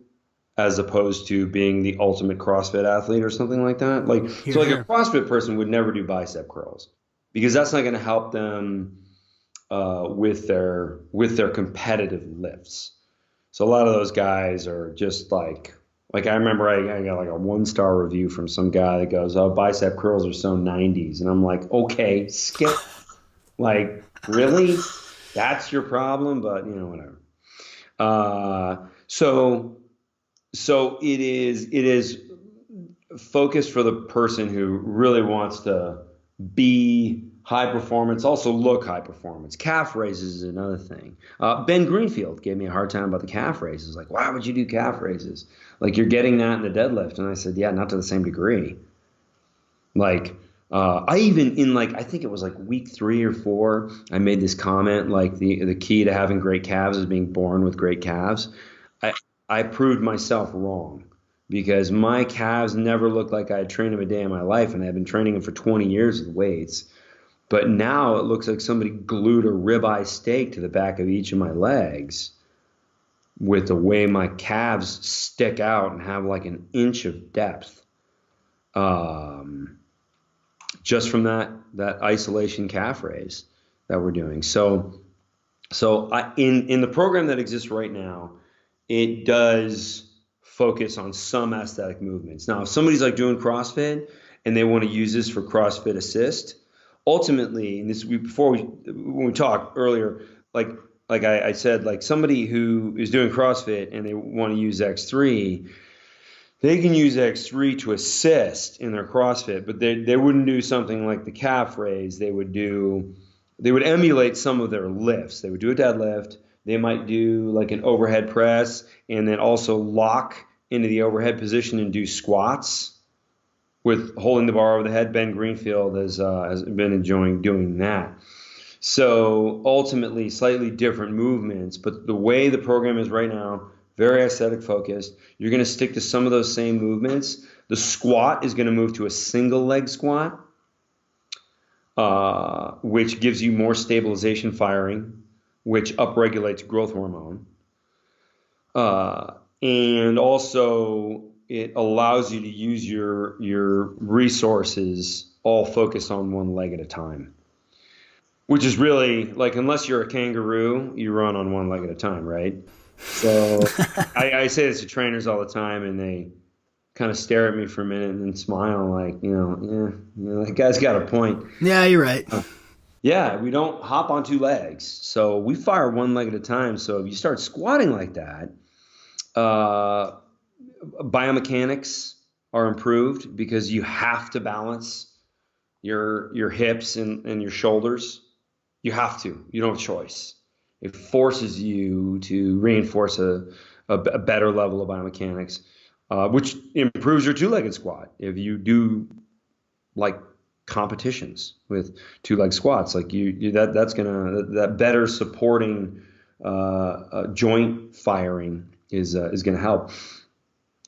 as opposed to being the ultimate CrossFit athlete or something like that. Here, So like a here. CrossFit person would never do bicep curls because that's not going to help them with their competitive lifts. So a lot of those guys are just like I remember I got like a 1-star review from some guy that goes, "Oh, bicep curls are so 90s," and I'm like, okay, skip. Like, really? That's your problem? But whatever. So it is focused for the person who really wants to be high performance, also look high performance. Calf raises is another thing. Ben Greenfield gave me a hard time about the calf raises. Like, why would you do calf raises? Like, you're getting that in the deadlift. And I said, yeah, not to the same degree. Like, I even I think it was like week 3 or 4, I made this comment like the key to having great calves is being born with great calves. I I proved myself wrong because my calves never looked like I had trained them a day in my life, and I had been training them for 20 years with weights. But now it looks like somebody glued a ribeye steak to the back of each of my legs with the way my calves stick out and have like an inch of depth. Um, just from that isolation calf raise that we're doing. In the program that exists right now, it does focus on some aesthetic movements. Now, if somebody's like doing CrossFit and they want to use this for CrossFit Assist, ultimately, and this when we talked earlier, like I said, like somebody who is doing CrossFit and they want to use X3, they can use X3 to assist in their CrossFit, but they wouldn't do something like the calf raise. They would emulate some of their lifts. They would do a deadlift. They might do like an overhead press and then also lock into the overhead position and do squats with holding the bar over the head. Ben Greenfield has been enjoying doing that. So ultimately, slightly different movements, but the way the program is right now, very aesthetic focused. You're going to stick to some of those same movements. The squat is going to move to a single leg squat, which gives you more stabilization firing, which upregulates growth hormone. And also it allows you to use your resources all focused on one leg at a time, which is really like, unless you're a kangaroo, you run on one leg at a time, right? So I say this to trainers all the time, and they kind of stare at me for a minute and then smile like, that guy's got a point. Yeah, you're right. Yeah, we don't hop on 2 legs. So we fire one leg at a time. So if you start squatting like that, biomechanics are improved because you have to balance your hips and your shoulders. You have to. You don't have a choice. It forces you to reinforce a better level of biomechanics, which improves your two-legged squat. If you do like competitions with two-leg squats, like that better supporting joint firing is gonna help.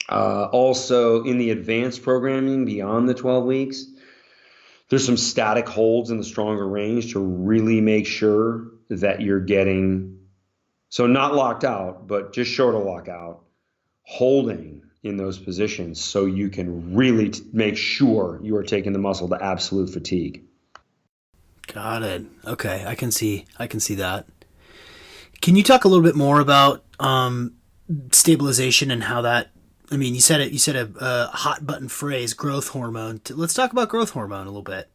Also, in the advanced programming beyond the 12 weeks, there's some static holds in the stronger range to really make sure that you're getting, so not locked out, but just short of lockout, holding in those positions so you can really make sure you are taking the muscle to absolute fatigue. Got it. Okay, I can see that. Can you talk a little bit more about stabilization and how that? I mean, you said a hot button phrase, growth hormone. Let's talk about growth hormone a little bit.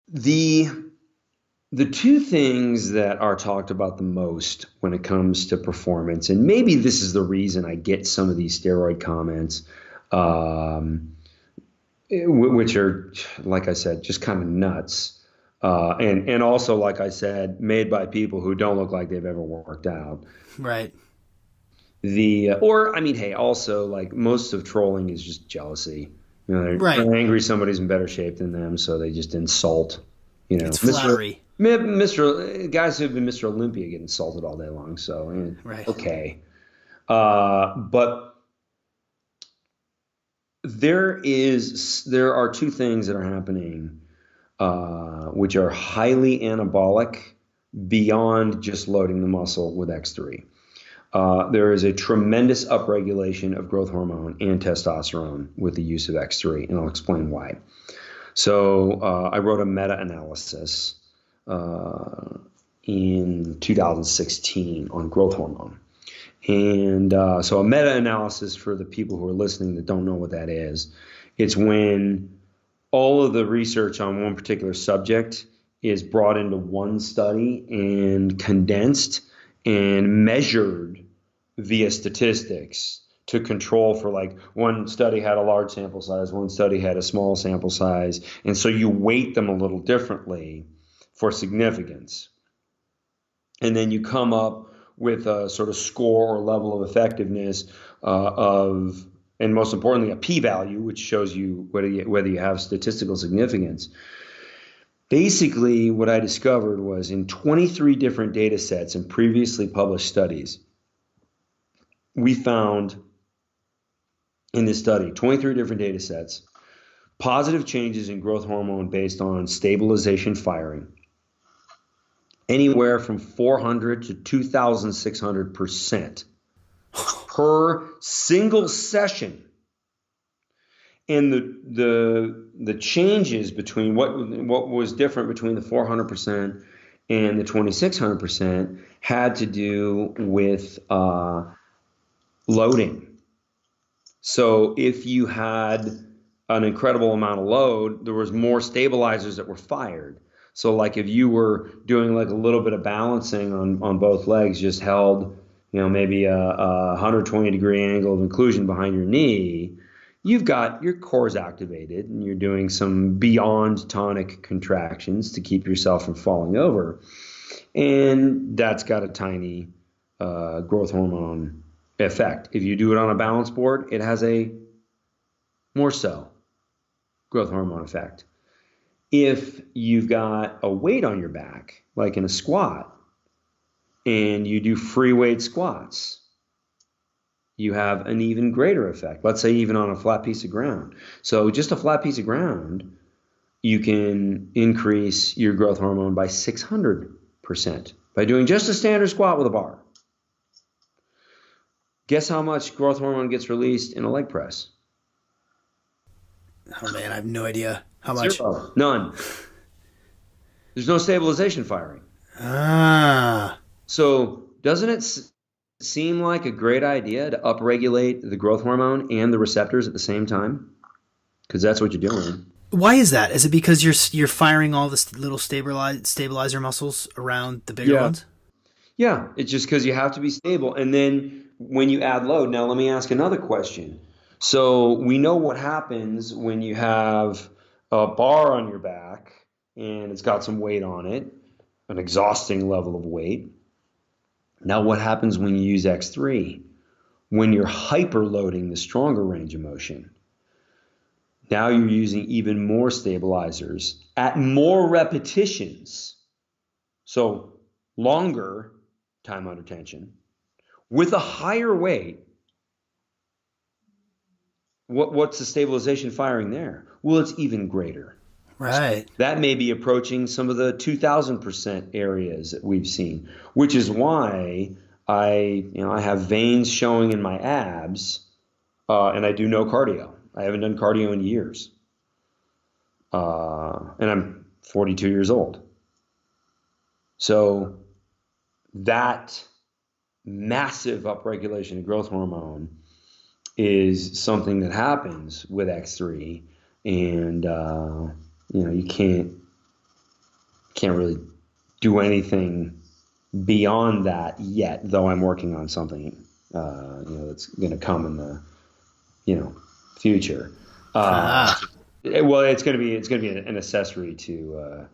The two things that are talked about the most when it comes to performance, and maybe this is the reason I get some of these steroid comments, which are, like I said, just kind of nuts. And also, like I said, made by people who don't look like they've ever worked out. Right. Or I mean, hey, also, like, most of trolling is just jealousy. They're angry somebody's in better shape than them, so they just insult. It's flattery. Mr. Guys who've been Mr. Olympia get insulted all day long. So right. Okay, but there are two things that are happening, which are highly anabolic beyond just loading the muscle with X3. There is a tremendous upregulation of growth hormone and testosterone with the use of X3, and I'll explain why. So I wrote a meta-analysis in 2016 on growth hormone. And so a meta-analysis, for the people who are listening that don't know what that is, it's when all of the research on one particular subject is brought into one study and condensed and measured via statistics to control for, like, one study had a large sample size, one study had a small sample size, and so you weight them a little differently for significance. And then you come up with a sort of score or level of effectiveness and most importantly, a p-value, which shows you whether you have statistical significance. Basically, what I discovered was, in 23 different data sets and previously published studies, we found in this study, 23 different data sets, positive changes in growth hormone based on stabilization firing, anywhere from 400 to 2,600% per single session. And the changes between what was different between the 400% and the 2,600% had to do with loading. So if you had an incredible amount of load, there was more stabilizers that were fired. So, like, if you were doing like a little bit of balancing on both legs, just held, maybe a 120-degree angle of inclusion behind your knee, you've got your core's activated and you're doing some beyond tonic contractions to keep yourself from falling over. And that's got a tiny growth hormone effect. If you do it on a balance board, it has a more so growth hormone effect. If you've got a weight on your back, like in a squat, and you do free weight squats, you have an even greater effect. Let's say even on a flat piece of ground. So just a flat piece of ground, you can increase your growth hormone by 600% by doing just a standard squat with a bar. Guess how much growth hormone gets released in a leg press? Oh man, I have no idea. How much? Zero. None. There's no stabilization firing. So doesn't it seem like a great idea to upregulate the growth hormone and the receptors at the same time? Because that's what you're doing. Why is that? Is it because you're firing all the little stabilizer muscles around the bigger ones? Yeah, it's just because you have to be stable. And then when you add load, now let me ask another question. So we know what happens when you have a bar on your back and it's got some weight on it, an exhausting level of weight. Now, what happens when you use X3? When you're hyperloading the stronger range of motion, now you're using even more stabilizers at more repetitions. So longer time under tension with a higher weight. What's the stabilization firing there? Well, it's even greater. Right. That may be approaching some of the 2000% areas that we've seen, which is why I have veins showing in my abs, and I do no cardio. I haven't done cardio in years, and I'm 42 years old. So that massive upregulation of growth hormone is something that happens with X3, and you can't really do anything beyond that yet. Though I'm working on something that's going to come in the future. Well, it's going to be an accessory to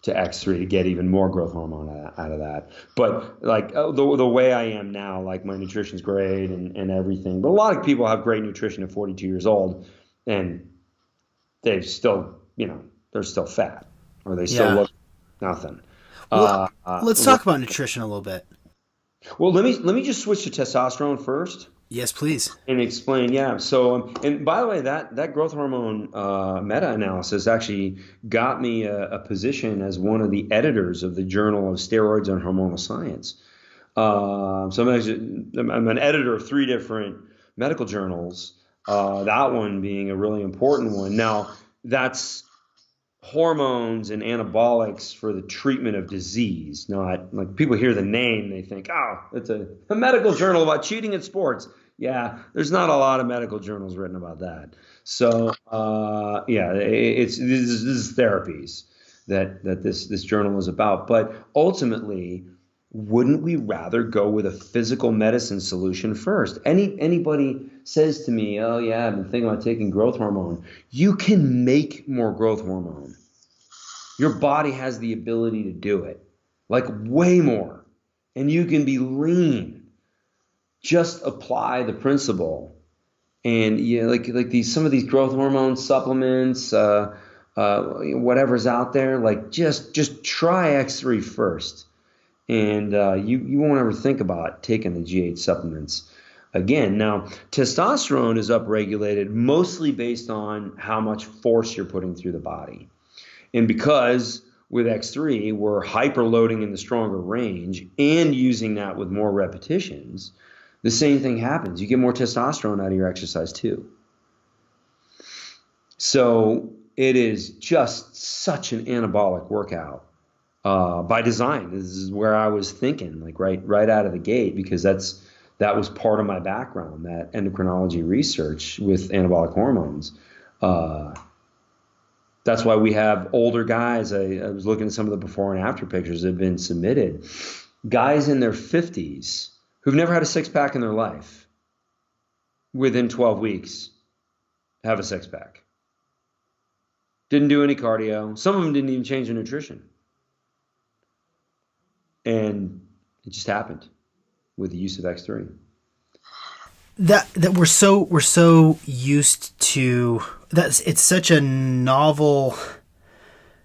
X3 to get even more growth hormone out of that. But like the way I am now, like my nutrition's great and everything. But a lot of people have great nutrition at 42 years old, and they've still, they're still fat, or they still look nothing. Well, let's talk about nutrition a little bit. Well, let me just switch to testosterone first. Yes, please. And explain, yeah. So, and by the way, that growth hormone meta-analysis actually got me a position as one of the editors of the Journal of Steroids and Hormonal Science. So I'm an editor of 3 different medical journals. That one being a really important one. Now, that's hormones and anabolics for the treatment of disease. Not like people hear the name, they think, oh, it's a medical journal about cheating at sports. Yeah, there's not a lot of medical journals written about that. So this is therapies that this journal is about. But ultimately, wouldn't we rather go with a physical medicine solution first? Anybody says to me, oh yeah, I've been thinking about taking growth hormone. You can make more growth hormone. Your body has the ability to do it, like way more. And you can be lean. Just apply the principle. And like these, some of these growth hormone supplements, whatever's out there, like just try X3 first. And you won't ever think about taking the G8 supplements again. Now, testosterone is upregulated mostly based on how much force you're putting through the body. And because with X3, we're hyperloading in the stronger range and using that with more repetitions, the same thing happens. You get more testosterone out of your exercise too. So it is just such an anabolic workout. By design. This is where I was thinking, like right out of the gate, because that was part of my background, that endocrinology research with anabolic hormones. That's why we have older guys. I was looking at some of the before and after pictures that have been submitted. Guys in their 50s who've never had a six-pack in their life, within 12 weeks, have a six-pack. Didn't do any cardio. Some of them didn't even change their nutrition. And it just happened with the use of X3. That we're so used to that. It's such a novel.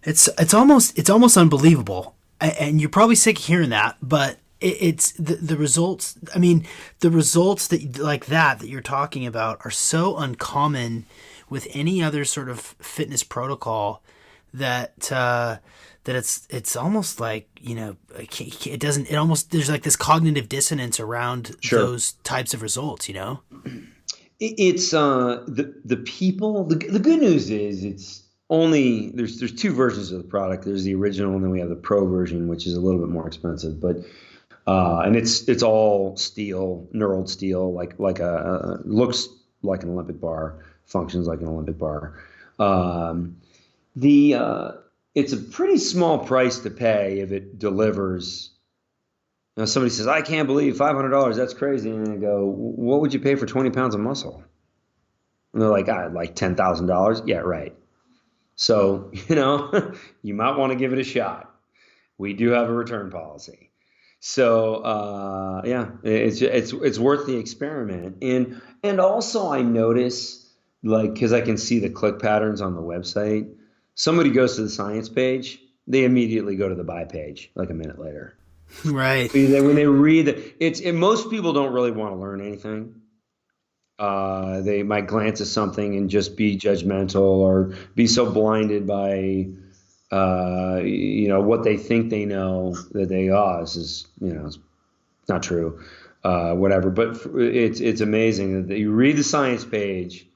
It's almost unbelievable, and you're probably sick of hearing that. But it's the results. I mean, the results that like that you're talking about are so uncommon with any other sort of fitness protocol that it's almost like, it doesn't, it almost, there's like this cognitive dissonance around those types of results, It's the people, the good news is it's only, there's 2 versions of the product. There's the original, and then we have the pro version, which is a little bit more expensive, but and it's all steel, knurled steel, like looks like an Olympic bar, functions like an Olympic bar. It's a pretty small price to pay if it delivers. Now, somebody says, I can't believe $500, that's crazy. And I go, what would you pay for 20 pounds of muscle? And they're like, like $10,000. Yeah, right. So, you might want to give it a shot. We do have a return policy. So, yeah, it's worth the experiment. And also I notice, like, because I can see the click patterns on the website. Somebody goes to the science page, they immediately go to the buy page like a minute later. Right. When they read most people don't really want to learn anything. They might glance at something and just be judgmental or be so blinded by what they think they know that this is, it's not true, whatever. But it's amazing that you read the science page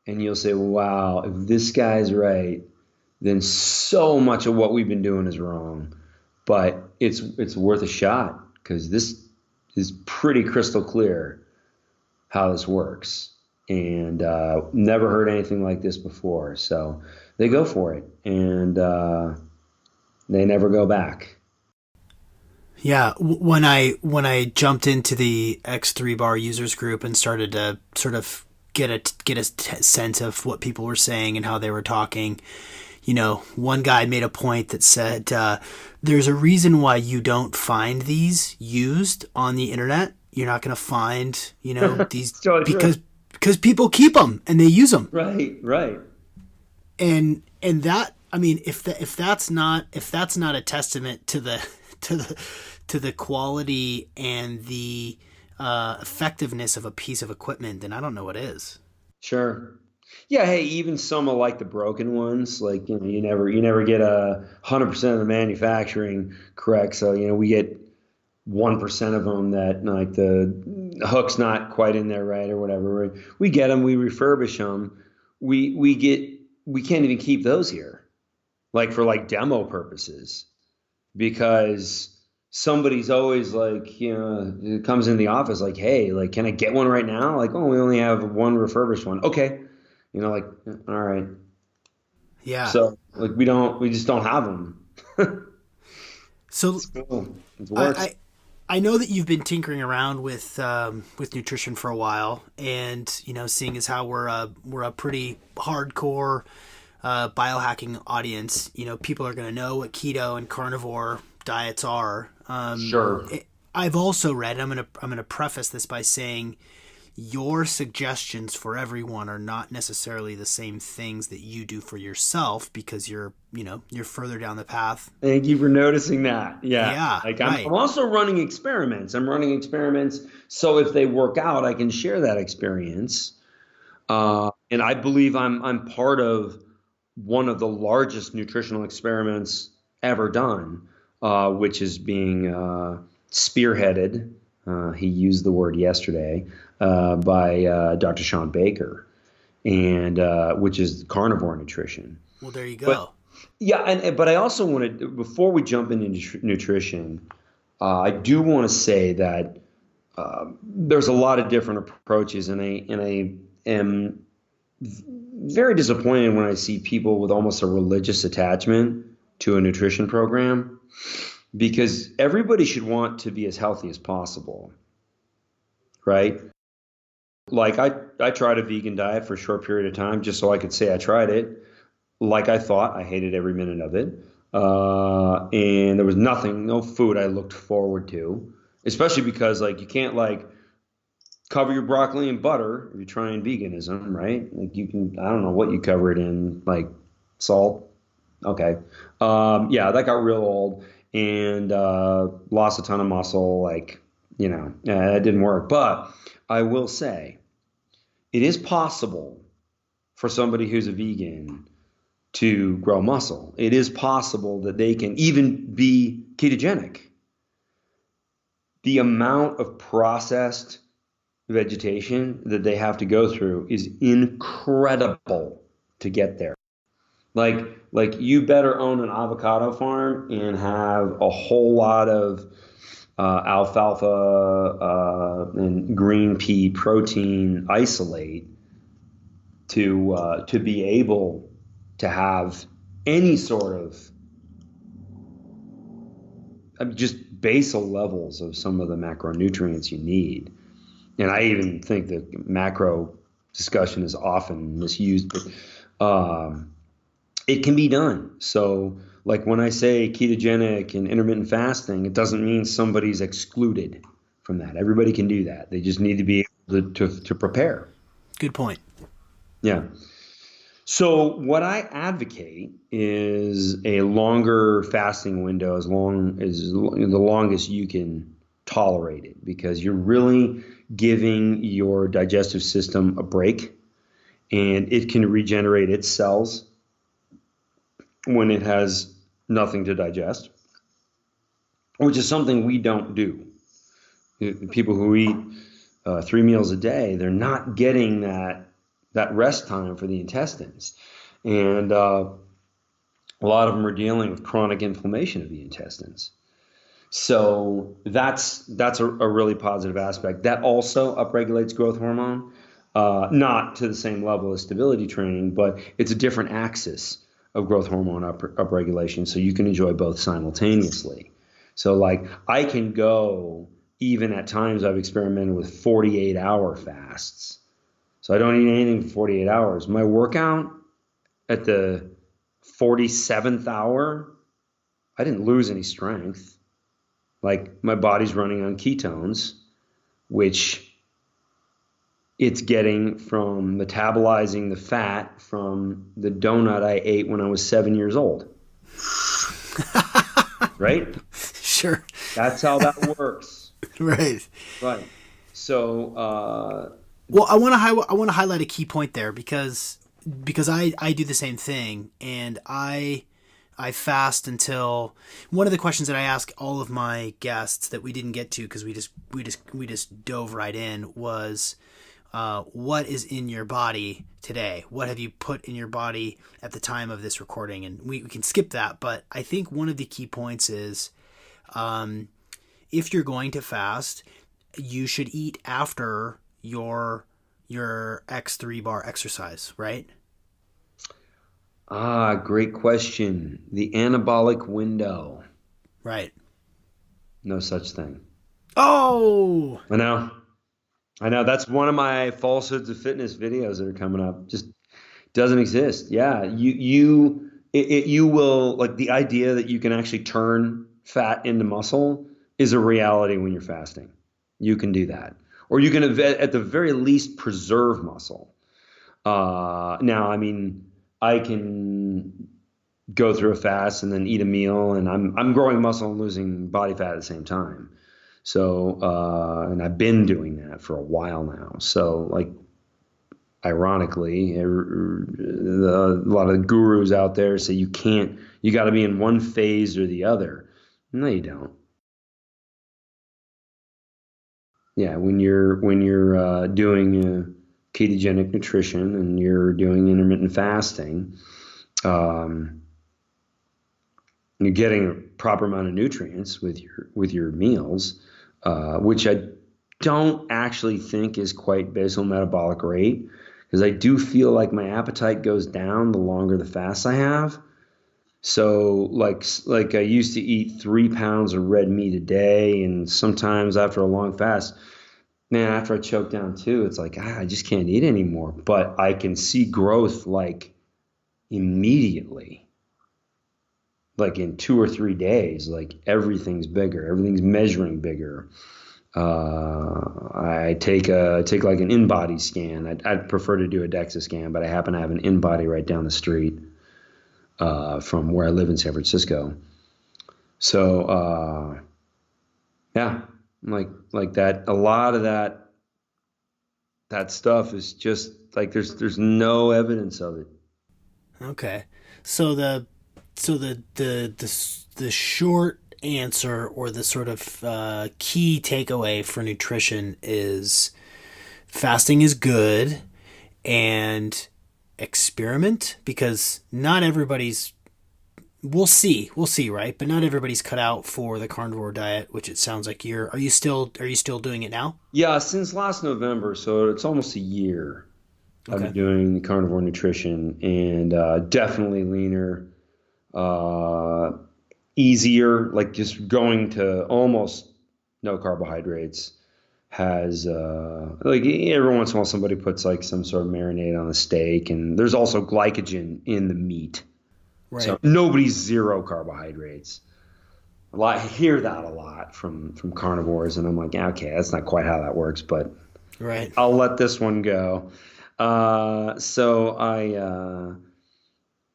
and you'll say, wow, if this guy's right, then so much of what we've been doing is wrong. But it's worth a shot because this is pretty crystal clear how this works. And never heard anything like this before. So they go for it. And they never go back. Yeah, when I jumped into the X3 bar users group and started to sort of get a sense of what people were saying and how they were talking, one guy made a point that said there's a reason why you don't find these used on the internet. You're not going to find these because people keep them and they use them. Right. And that, I mean, if that's not a testament to the quality and the effectiveness of a piece of equipment, then I don't know what is. Sure. Yeah. Hey, even some of like the broken ones, like, you never get 100% of the manufacturing correct. So, we get 1% of them that like the hook's not quite in there right or whatever. We get them, we refurbish them. We can't even keep those here, like for like demo purposes, because somebody's always like, it comes in the office like, hey, like, can I get one right now? Like, oh, we only have one refurbished one. Okay. Like, all right. Yeah. So like, we just don't have them. So It's cool. It works. I know that you've been tinkering around with nutrition for a while, and seeing as how we're a pretty hardcore biohacking audience, people are going to know what keto and carnivore diets are. Sure. I've also read. I'm gonna preface this by saying your suggestions for everyone are not necessarily the same things that you do for yourself because you're further down the path. Thank you for noticing that. Yeah. Yeah, Like right. I'm also running experiments. I'm running experiments. So if they work out, I can share that experience. And I believe I'm part of one of the largest nutritional experiments ever done, which is being spearheaded. He used the word yesterday by Dr. Sean Baker, and which is carnivore nutrition. Well, there you But go. yeah, but I also wanted, before we jump into nutrition, I do want to say that there's a lot of different approaches, and I am very disappointed when I see people with almost a religious attachment to a nutrition program, because everybody should want to be as healthy as possible, right? Like I tried a vegan diet for a short period of time just so I could say I tried it. Like I thought, I hated every minute of it. And there was no food I looked forward to, especially because like you can't like cover your broccoli in butter if you're trying veganism, right? Like you can, I don't know what you cover it in, like salt. Okay. Yeah, that got real old and lost a ton of muscle. Like, it didn't work. But I will say it is possible for somebody who's a vegan to grow muscle. It is possible that they can even be ketogenic. The amount of processed vegetation that they have to go through is incredible to get there. Like you better own an avocado farm and have a whole lot of alfalfa and green pea protein isolate to be able to have any sort of just basal levels of some of the macronutrients you need. And I even think that macro discussion is often misused, but it can be done. So like when I say ketogenic and intermittent fasting, it doesn't mean somebody's excluded from that. Everybody can do that. They just need to be able to prepare. Good point. Yeah. So what I advocate is a longer fasting window, as long as the longest you can tolerate it, because you're really giving your digestive system a break, and it can regenerate its cells when it has nothing to digest, which is something we don't do. People who eat 3 meals a day, they're not getting that rest time for the intestines. And a lot of them are dealing with chronic inflammation of the intestines. So that's a really positive aspect. That also upregulates growth hormone, not to the same level as stability training, but it's a different axis of growth hormone upregulation. So you can enjoy both simultaneously. So like I can go, even at times I've experimented with 48-hour fasts. So I don't eat anything for 48 hours. My workout at the 47th hour, I didn't lose any strength. Like my body's running on ketones, which it's getting from metabolizing the fat from the donut I ate when I was 7 years old. Right? Sure. That's how that works. Right. Right. So, well, I want to highlight a key point there because I do the same thing, and I fast until one of the questions that I ask all of my guests that we didn't get to because we just dove right in was what is in your body today? What have you put in your body at the time of this recording? And we can skip that, but I think one of the key points is if you're going to fast, you should eat after your X3 bar exercise, right? Great question. The anabolic window. Right. No such thing. Oh! I know. That's one of my falsehoods of fitness videos that are coming up. Just doesn't exist. Yeah. You will, like, the idea that you can actually turn fat into muscle is a reality when you're fasting. You can do that. Or you can, at the very least, preserve muscle. Now, I mean, I can go through a fast and then eat a meal, and I'm growing muscle and losing body fat at the same time. So, and I've been doing that for a while now. So, like, ironically, a lot of the gurus out there say you got to be in one phase or the other. No, you don't. Yeah, when you're doing ketogenic nutrition and you're doing intermittent fasting, you're getting a proper amount of nutrients with your meals, which I don't actually think is quite basal metabolic rate, because I do feel like my appetite goes down the longer the fast I have. So like I used to eat 3 pounds of red meat a day, and sometimes after a long fast, man, after I choke down 2, it's like, I just can't eat anymore. But I can see growth like immediately, like in 2 or 3 days. Like everything's bigger, everything's measuring bigger. I take like an in-body scan. I'd prefer to do a DEXA scan, but I happen to have an in-body right down the street from where I live in San Francisco. So yeah, like that. A lot of that stuff is just like there's no evidence of it. Okay. So the short answer, or the sort of key takeaway for nutrition, is fasting is good, and experiment, because not everybody's, we'll see, right? But not everybody's cut out for the carnivore diet, which it sounds like are you still doing it now? Yeah, since last November, so it's almost a year. I've Okay. been doing carnivore nutrition, and definitely leaner, easier, like just going to almost no carbohydrates, has like every once in a while somebody puts like some sort of marinade on a steak, and there's also glycogen in the meat. So Right. nobody's zero carbohydrates. I hear that a lot from carnivores, and I'm like, yeah, okay, that's not quite how that works, but Right. I'll let this one go. So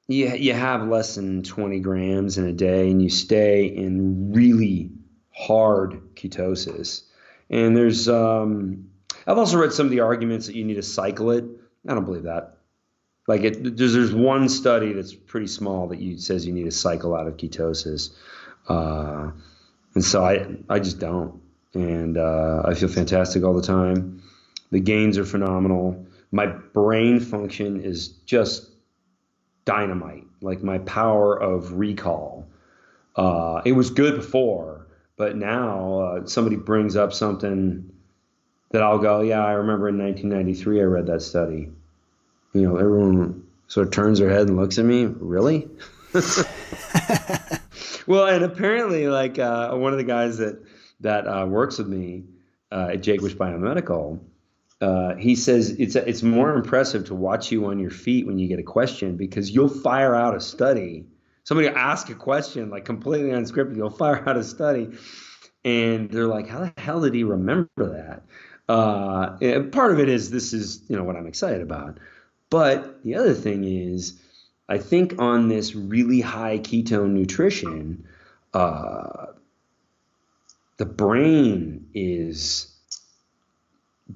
you have less than 20 grams in a day, and you stay in really hard ketosis. And I've also read some of the arguments that you need to cycle it. I don't believe that. Like there's one study that's pretty small that says you need to cycle out of ketosis. Uh, and so I just don't. And I feel fantastic all the time. The gains are phenomenal. My brain function is just dynamite, like my power of recall. It was good before, but now somebody brings up something that I'll go, yeah, I remember in 1993 I read that study. Everyone sort of turns their head and looks at me. Really? Well, and apparently, like one of the guys that works with me at Jaquish Biomedical, he says it's more impressive to watch you on your feet when you get a question, because you'll fire out a study. Somebody will ask a question like completely unscripted. You'll fire out a study, and they're like, "How the hell did he remember that?" Part of it is this is what I'm excited about, but the other thing is, I think on this really high ketone nutrition, the brain is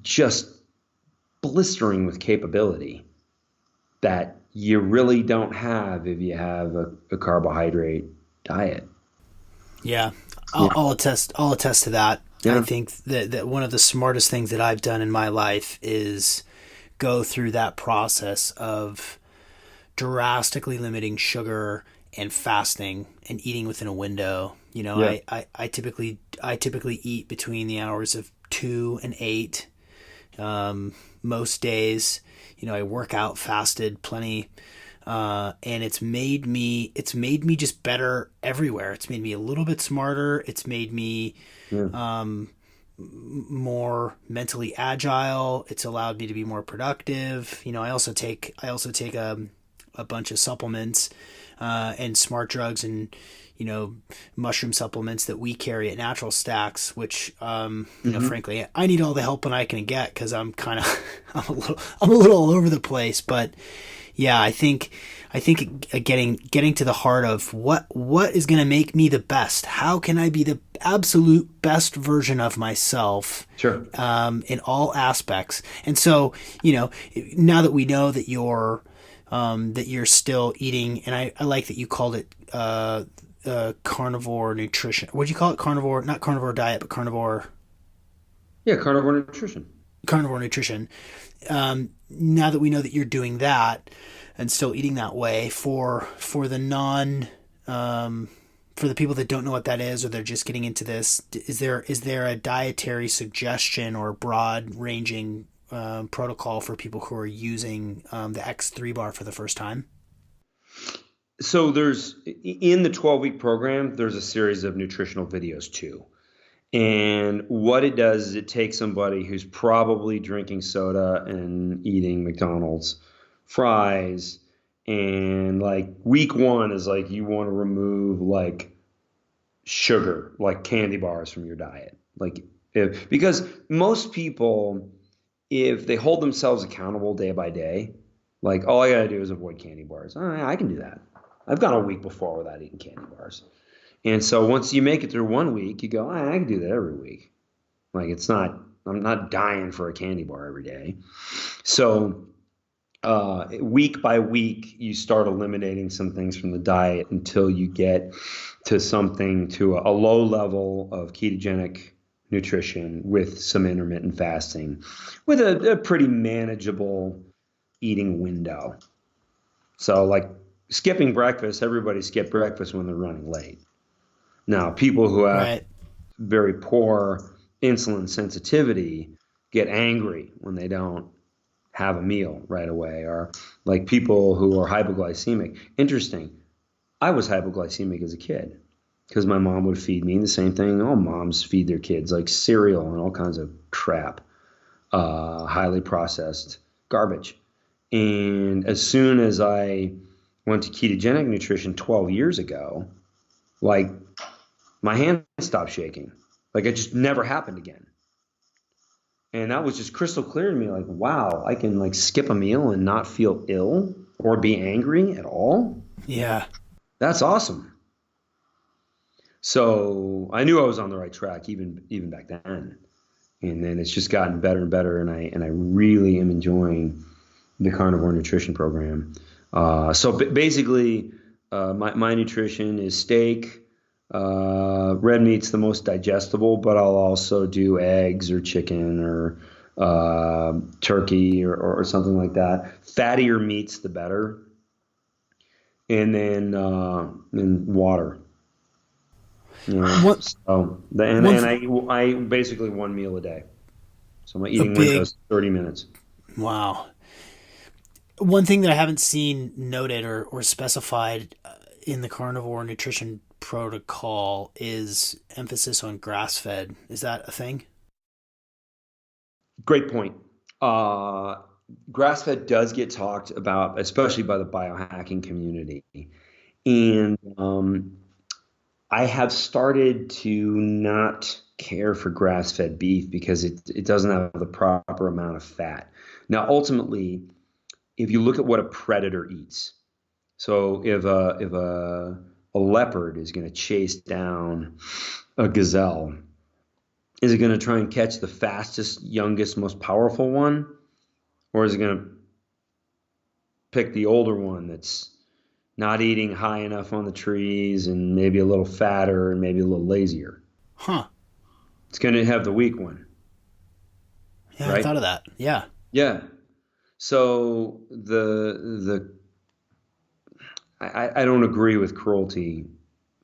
just blistering with capability that you really don't have if you have a carbohydrate diet. Yeah. Yeah. I'll attest to that. I Yeah. think that one of the smartest things that I've done in my life is go through that process of drastically limiting sugar and fasting and eating within a window. Yeah. I typically eat between the hours of 2 and 8. Most days, I work out fasted plenty, and it's made me just better everywhere. It's made me a little bit smarter. It's made me Yeah. more mentally agile. It's allowed me to be more productive. I also take a bunch of supplements and smart drugs and mushroom supplements that we carry at Natural Stacks, which frankly I need all the help I can get, because I'm kind of I'm a little all over the place. But yeah, I think getting to the heart of what is going to make me the best. How can I be the absolute best version of myself? Sure. In all aspects. And so now that we know that you're still eating, and I like that you called it carnivore nutrition. What'd you call it? Carnivore, not carnivore diet, but carnivore. Yeah, carnivore nutrition. Carnivore nutrition. Now that we know that you're doing that and still eating that way, for the for the people that don't know what that is, or they're just getting into this, is there a dietary suggestion or broad ranging protocol for people who are using the X3 bar for the first time? So there's in the 12-week program, there's a series of nutritional videos too. And what it does is it takes somebody who's probably drinking soda and eating McDonald's fries, and like week one is like you want to remove like sugar, like candy bars from your diet. Because most people, if they hold themselves accountable day by day, like all I gotta do is avoid candy bars. All right, I can do that. I've gone a week before without eating candy bars. And so once you make it through 1 week, you go, I can do that every week. Like I'm not dying for a candy bar every day. So week by week, you start eliminating some things from the diet until you get to a low level of ketogenic nutrition with some intermittent fasting, with a pretty manageable eating window. So like skipping breakfast, everybody skip breakfast when they're running late. Now, people who have Right. very poor insulin sensitivity get angry when they don't have a meal right away, or like people who are hypoglycemic. Interesting. I was hypoglycemic as a kid. because my mom would feed me the same thing all moms feed their kids, like cereal and all kinds of crap, highly processed garbage. And as soon as I went to ketogenic nutrition 12 years ago, like my hand stopped shaking. Like it just never happened again. And that was just crystal clear to me. Like, wow, I can like skip a meal and not feel ill or be angry at all. Yeah. That's awesome. So I knew I was on the right track even back then. And then it's just gotten better and better. And I really am enjoying the carnivore nutrition program. Basically, my nutrition is steak. Red meat's the most digestible, but I'll also do eggs or chicken or turkey or something like that. Fattier meats, the better. And then and water. You know, What so one I basically one meal a day. So my a eating window big is 30 minutes. wow. One thing that I haven't seen noted or specified in the carnivore nutrition protocol is emphasis on grass fed. Is that a thing? Great point. Uh, Grass fed does get talked about, especially by the biohacking community. And I have started to not care for grass fed beef because it doesn't have the proper amount of fat. Now, ultimately, if you look at what a predator eats, so if a leopard is going to chase down a gazelle, is it going to try and catch the fastest, youngest, most powerful one, or is it going to pick the older one that's not eating high enough on the trees and maybe a little fatter and maybe a little lazier? Huh. It's going to have the weak one, Yeah, I right? thought of that. Yeah. Yeah. So I don't agree with cruelty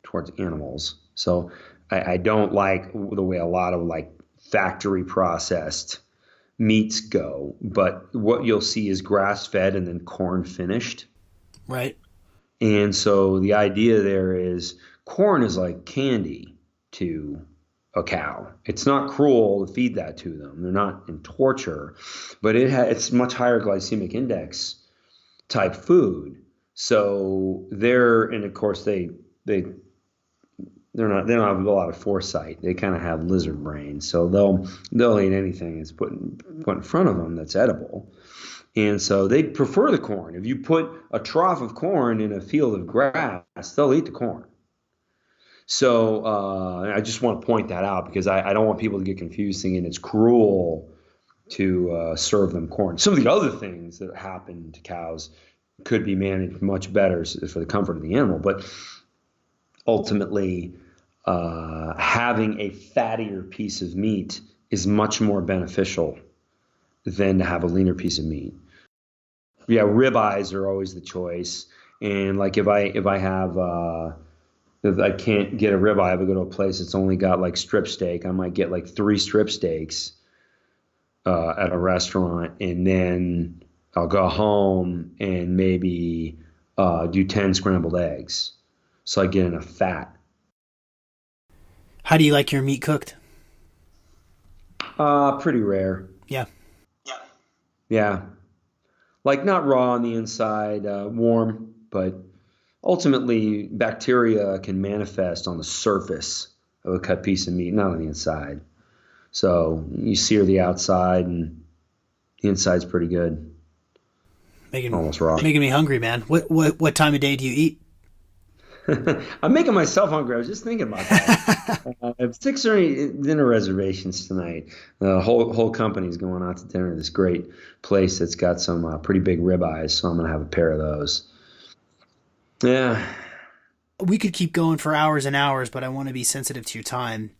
towards animals. So I don't like the way a lot of like factory processed meats go. But what you'll see is grass fed and then corn finished. Right. And so the idea there is corn is like candy to a cow. It's not cruel to feed that to them. They're not in torture, but it's much higher glycemic index type food. So and of course they they don't have a lot of foresight. They kind of have lizard brains, so they'll eat anything that's put in front of them that's edible. And so they prefer the corn. If you put a trough of corn in a field of grass, they'll eat the corn. So I just want to point that out because I don't want people to get confused thinking it's cruel to serve them corn. Some of the other things that happen to cows could be managed much better for the comfort of the animal. But ultimately, having a fattier piece of meat is much more beneficial than to have a leaner piece of meat. Yeah, ribeyes are always the choice. And like if I can't get a ribeye, if I go to a place that's only got like strip steak, I might get like 3 strip steaks at a restaurant, and then I'll go home and maybe do 10 scrambled eggs, so I get enough fat. How do you like your meat cooked? Pretty rare. Yeah. Yeah, like not raw on the inside, warm, but ultimately bacteria can manifest on the surface of a cut piece of meat, not on the inside. So you sear the outside, and the inside's pretty good, Making almost raw. making me hungry, man. What time of day do you eat? I'm making myself hungry. I was just thinking about that. I have 6 or 8 dinner reservations tonight. The whole company's going out to dinner at this great place that's got some pretty big ribeyes, so I'm gonna have a pair of those. Yeah, We could keep going for hours and hours, but I want to be sensitive to your time.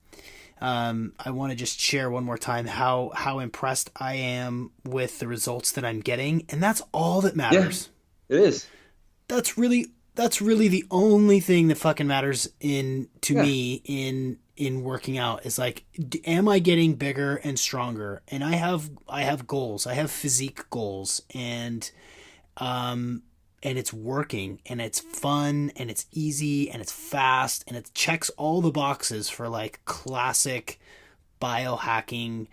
I want to just share one more time how impressed I am with the results that I'm getting, and that's all that yeah, matters. it is. That's really the only thing that fucking matters in to Yeah, me in working out is like, am I getting bigger and stronger? And I have goals. I have physique goals, and and it's working, and it's fun, and it's easy, and it's fast, and it checks all the boxes for like classic biohacking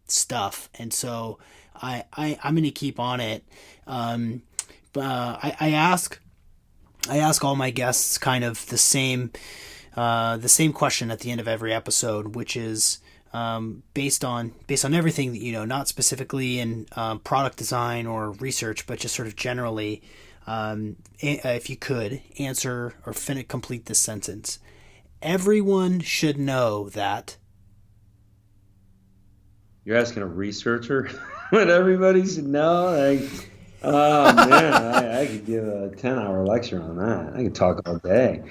stuff. And so I'm going to keep on it. I ask all my guests kind of the same question at the end of every episode, which is based on everything that you know, not specifically in product design or research, but just sort of generally. If you could answer or complete this sentence, everyone should know that. You're asking a researcher what everybody should know? Like, oh man, I could give a 10-hour lecture on that. I could talk all day.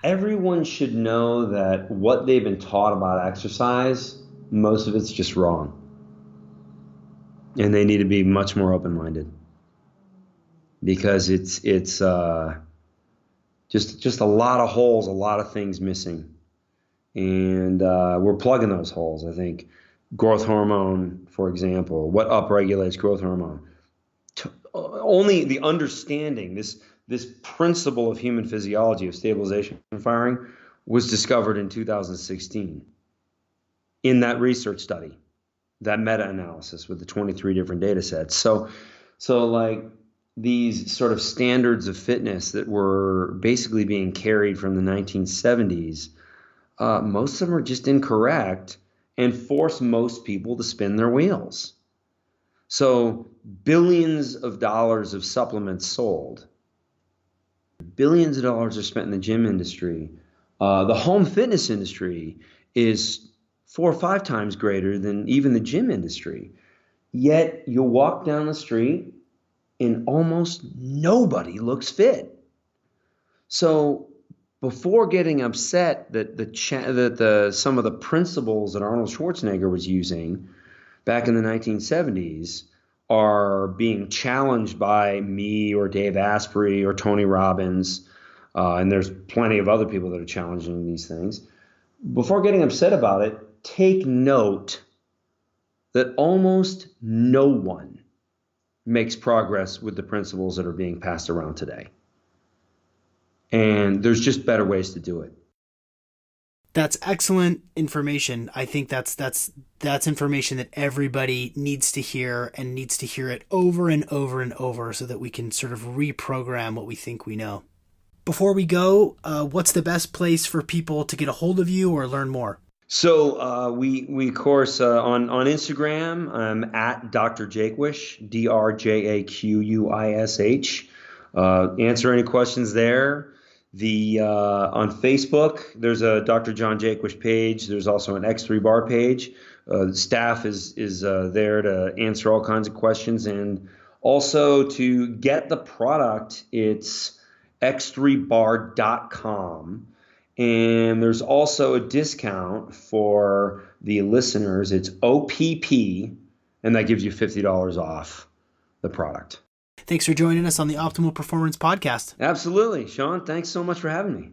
Everyone should know that what they've been taught about exercise, most of it's just wrong. And they need to be much more open-minded, because it's just a lot of holes, a lot of things missing. And we're plugging those holes. I think growth hormone, for example, what upregulates growth hormone? Only the understanding, this principle of human physiology of stabilization and firing was discovered in 2016 in that research study, that meta-analysis with the 23 different data sets. So like these sort of standards of fitness that were basically being carried from the 1970s, most of them are just incorrect and force most people to spin their wheels. So billions of dollars of supplements sold, billions of dollars are spent in the gym industry. The home fitness industry is 4 or 5 times greater than even the gym industry. Yet you'll walk down the street and almost nobody looks fit. So before getting upset that some of the principles that Arnold Schwarzenegger was using back in the 1970s are being challenged by me or Dave Asprey or Tony Robbins, and there's plenty of other people that are challenging these things. Before getting upset about it, take note that almost no one makes progress with the principles that are being passed around today. And there's just better ways to do it. That's excellent information. I think that's information that everybody needs to hear, and needs to hear it over and over and over, so that we can sort of reprogram what we think we know. Before we go, what's the best place for people to get a hold of you or learn more? So we of course on Instagram, I'm at Dr. Jaquish, DrJaquish. Answer any questions there. On Facebook, there's a Dr. John Jaquish page. There's also an X3 bar page. The staff is there to answer all kinds of questions, and also to get the product, it's x3bar.com. And there's also a discount for the listeners. It's OPP, and that gives you $50 off the product. Thanks for joining us on the Optimal Performance Podcast. Absolutely. Sean, thanks so much for having me.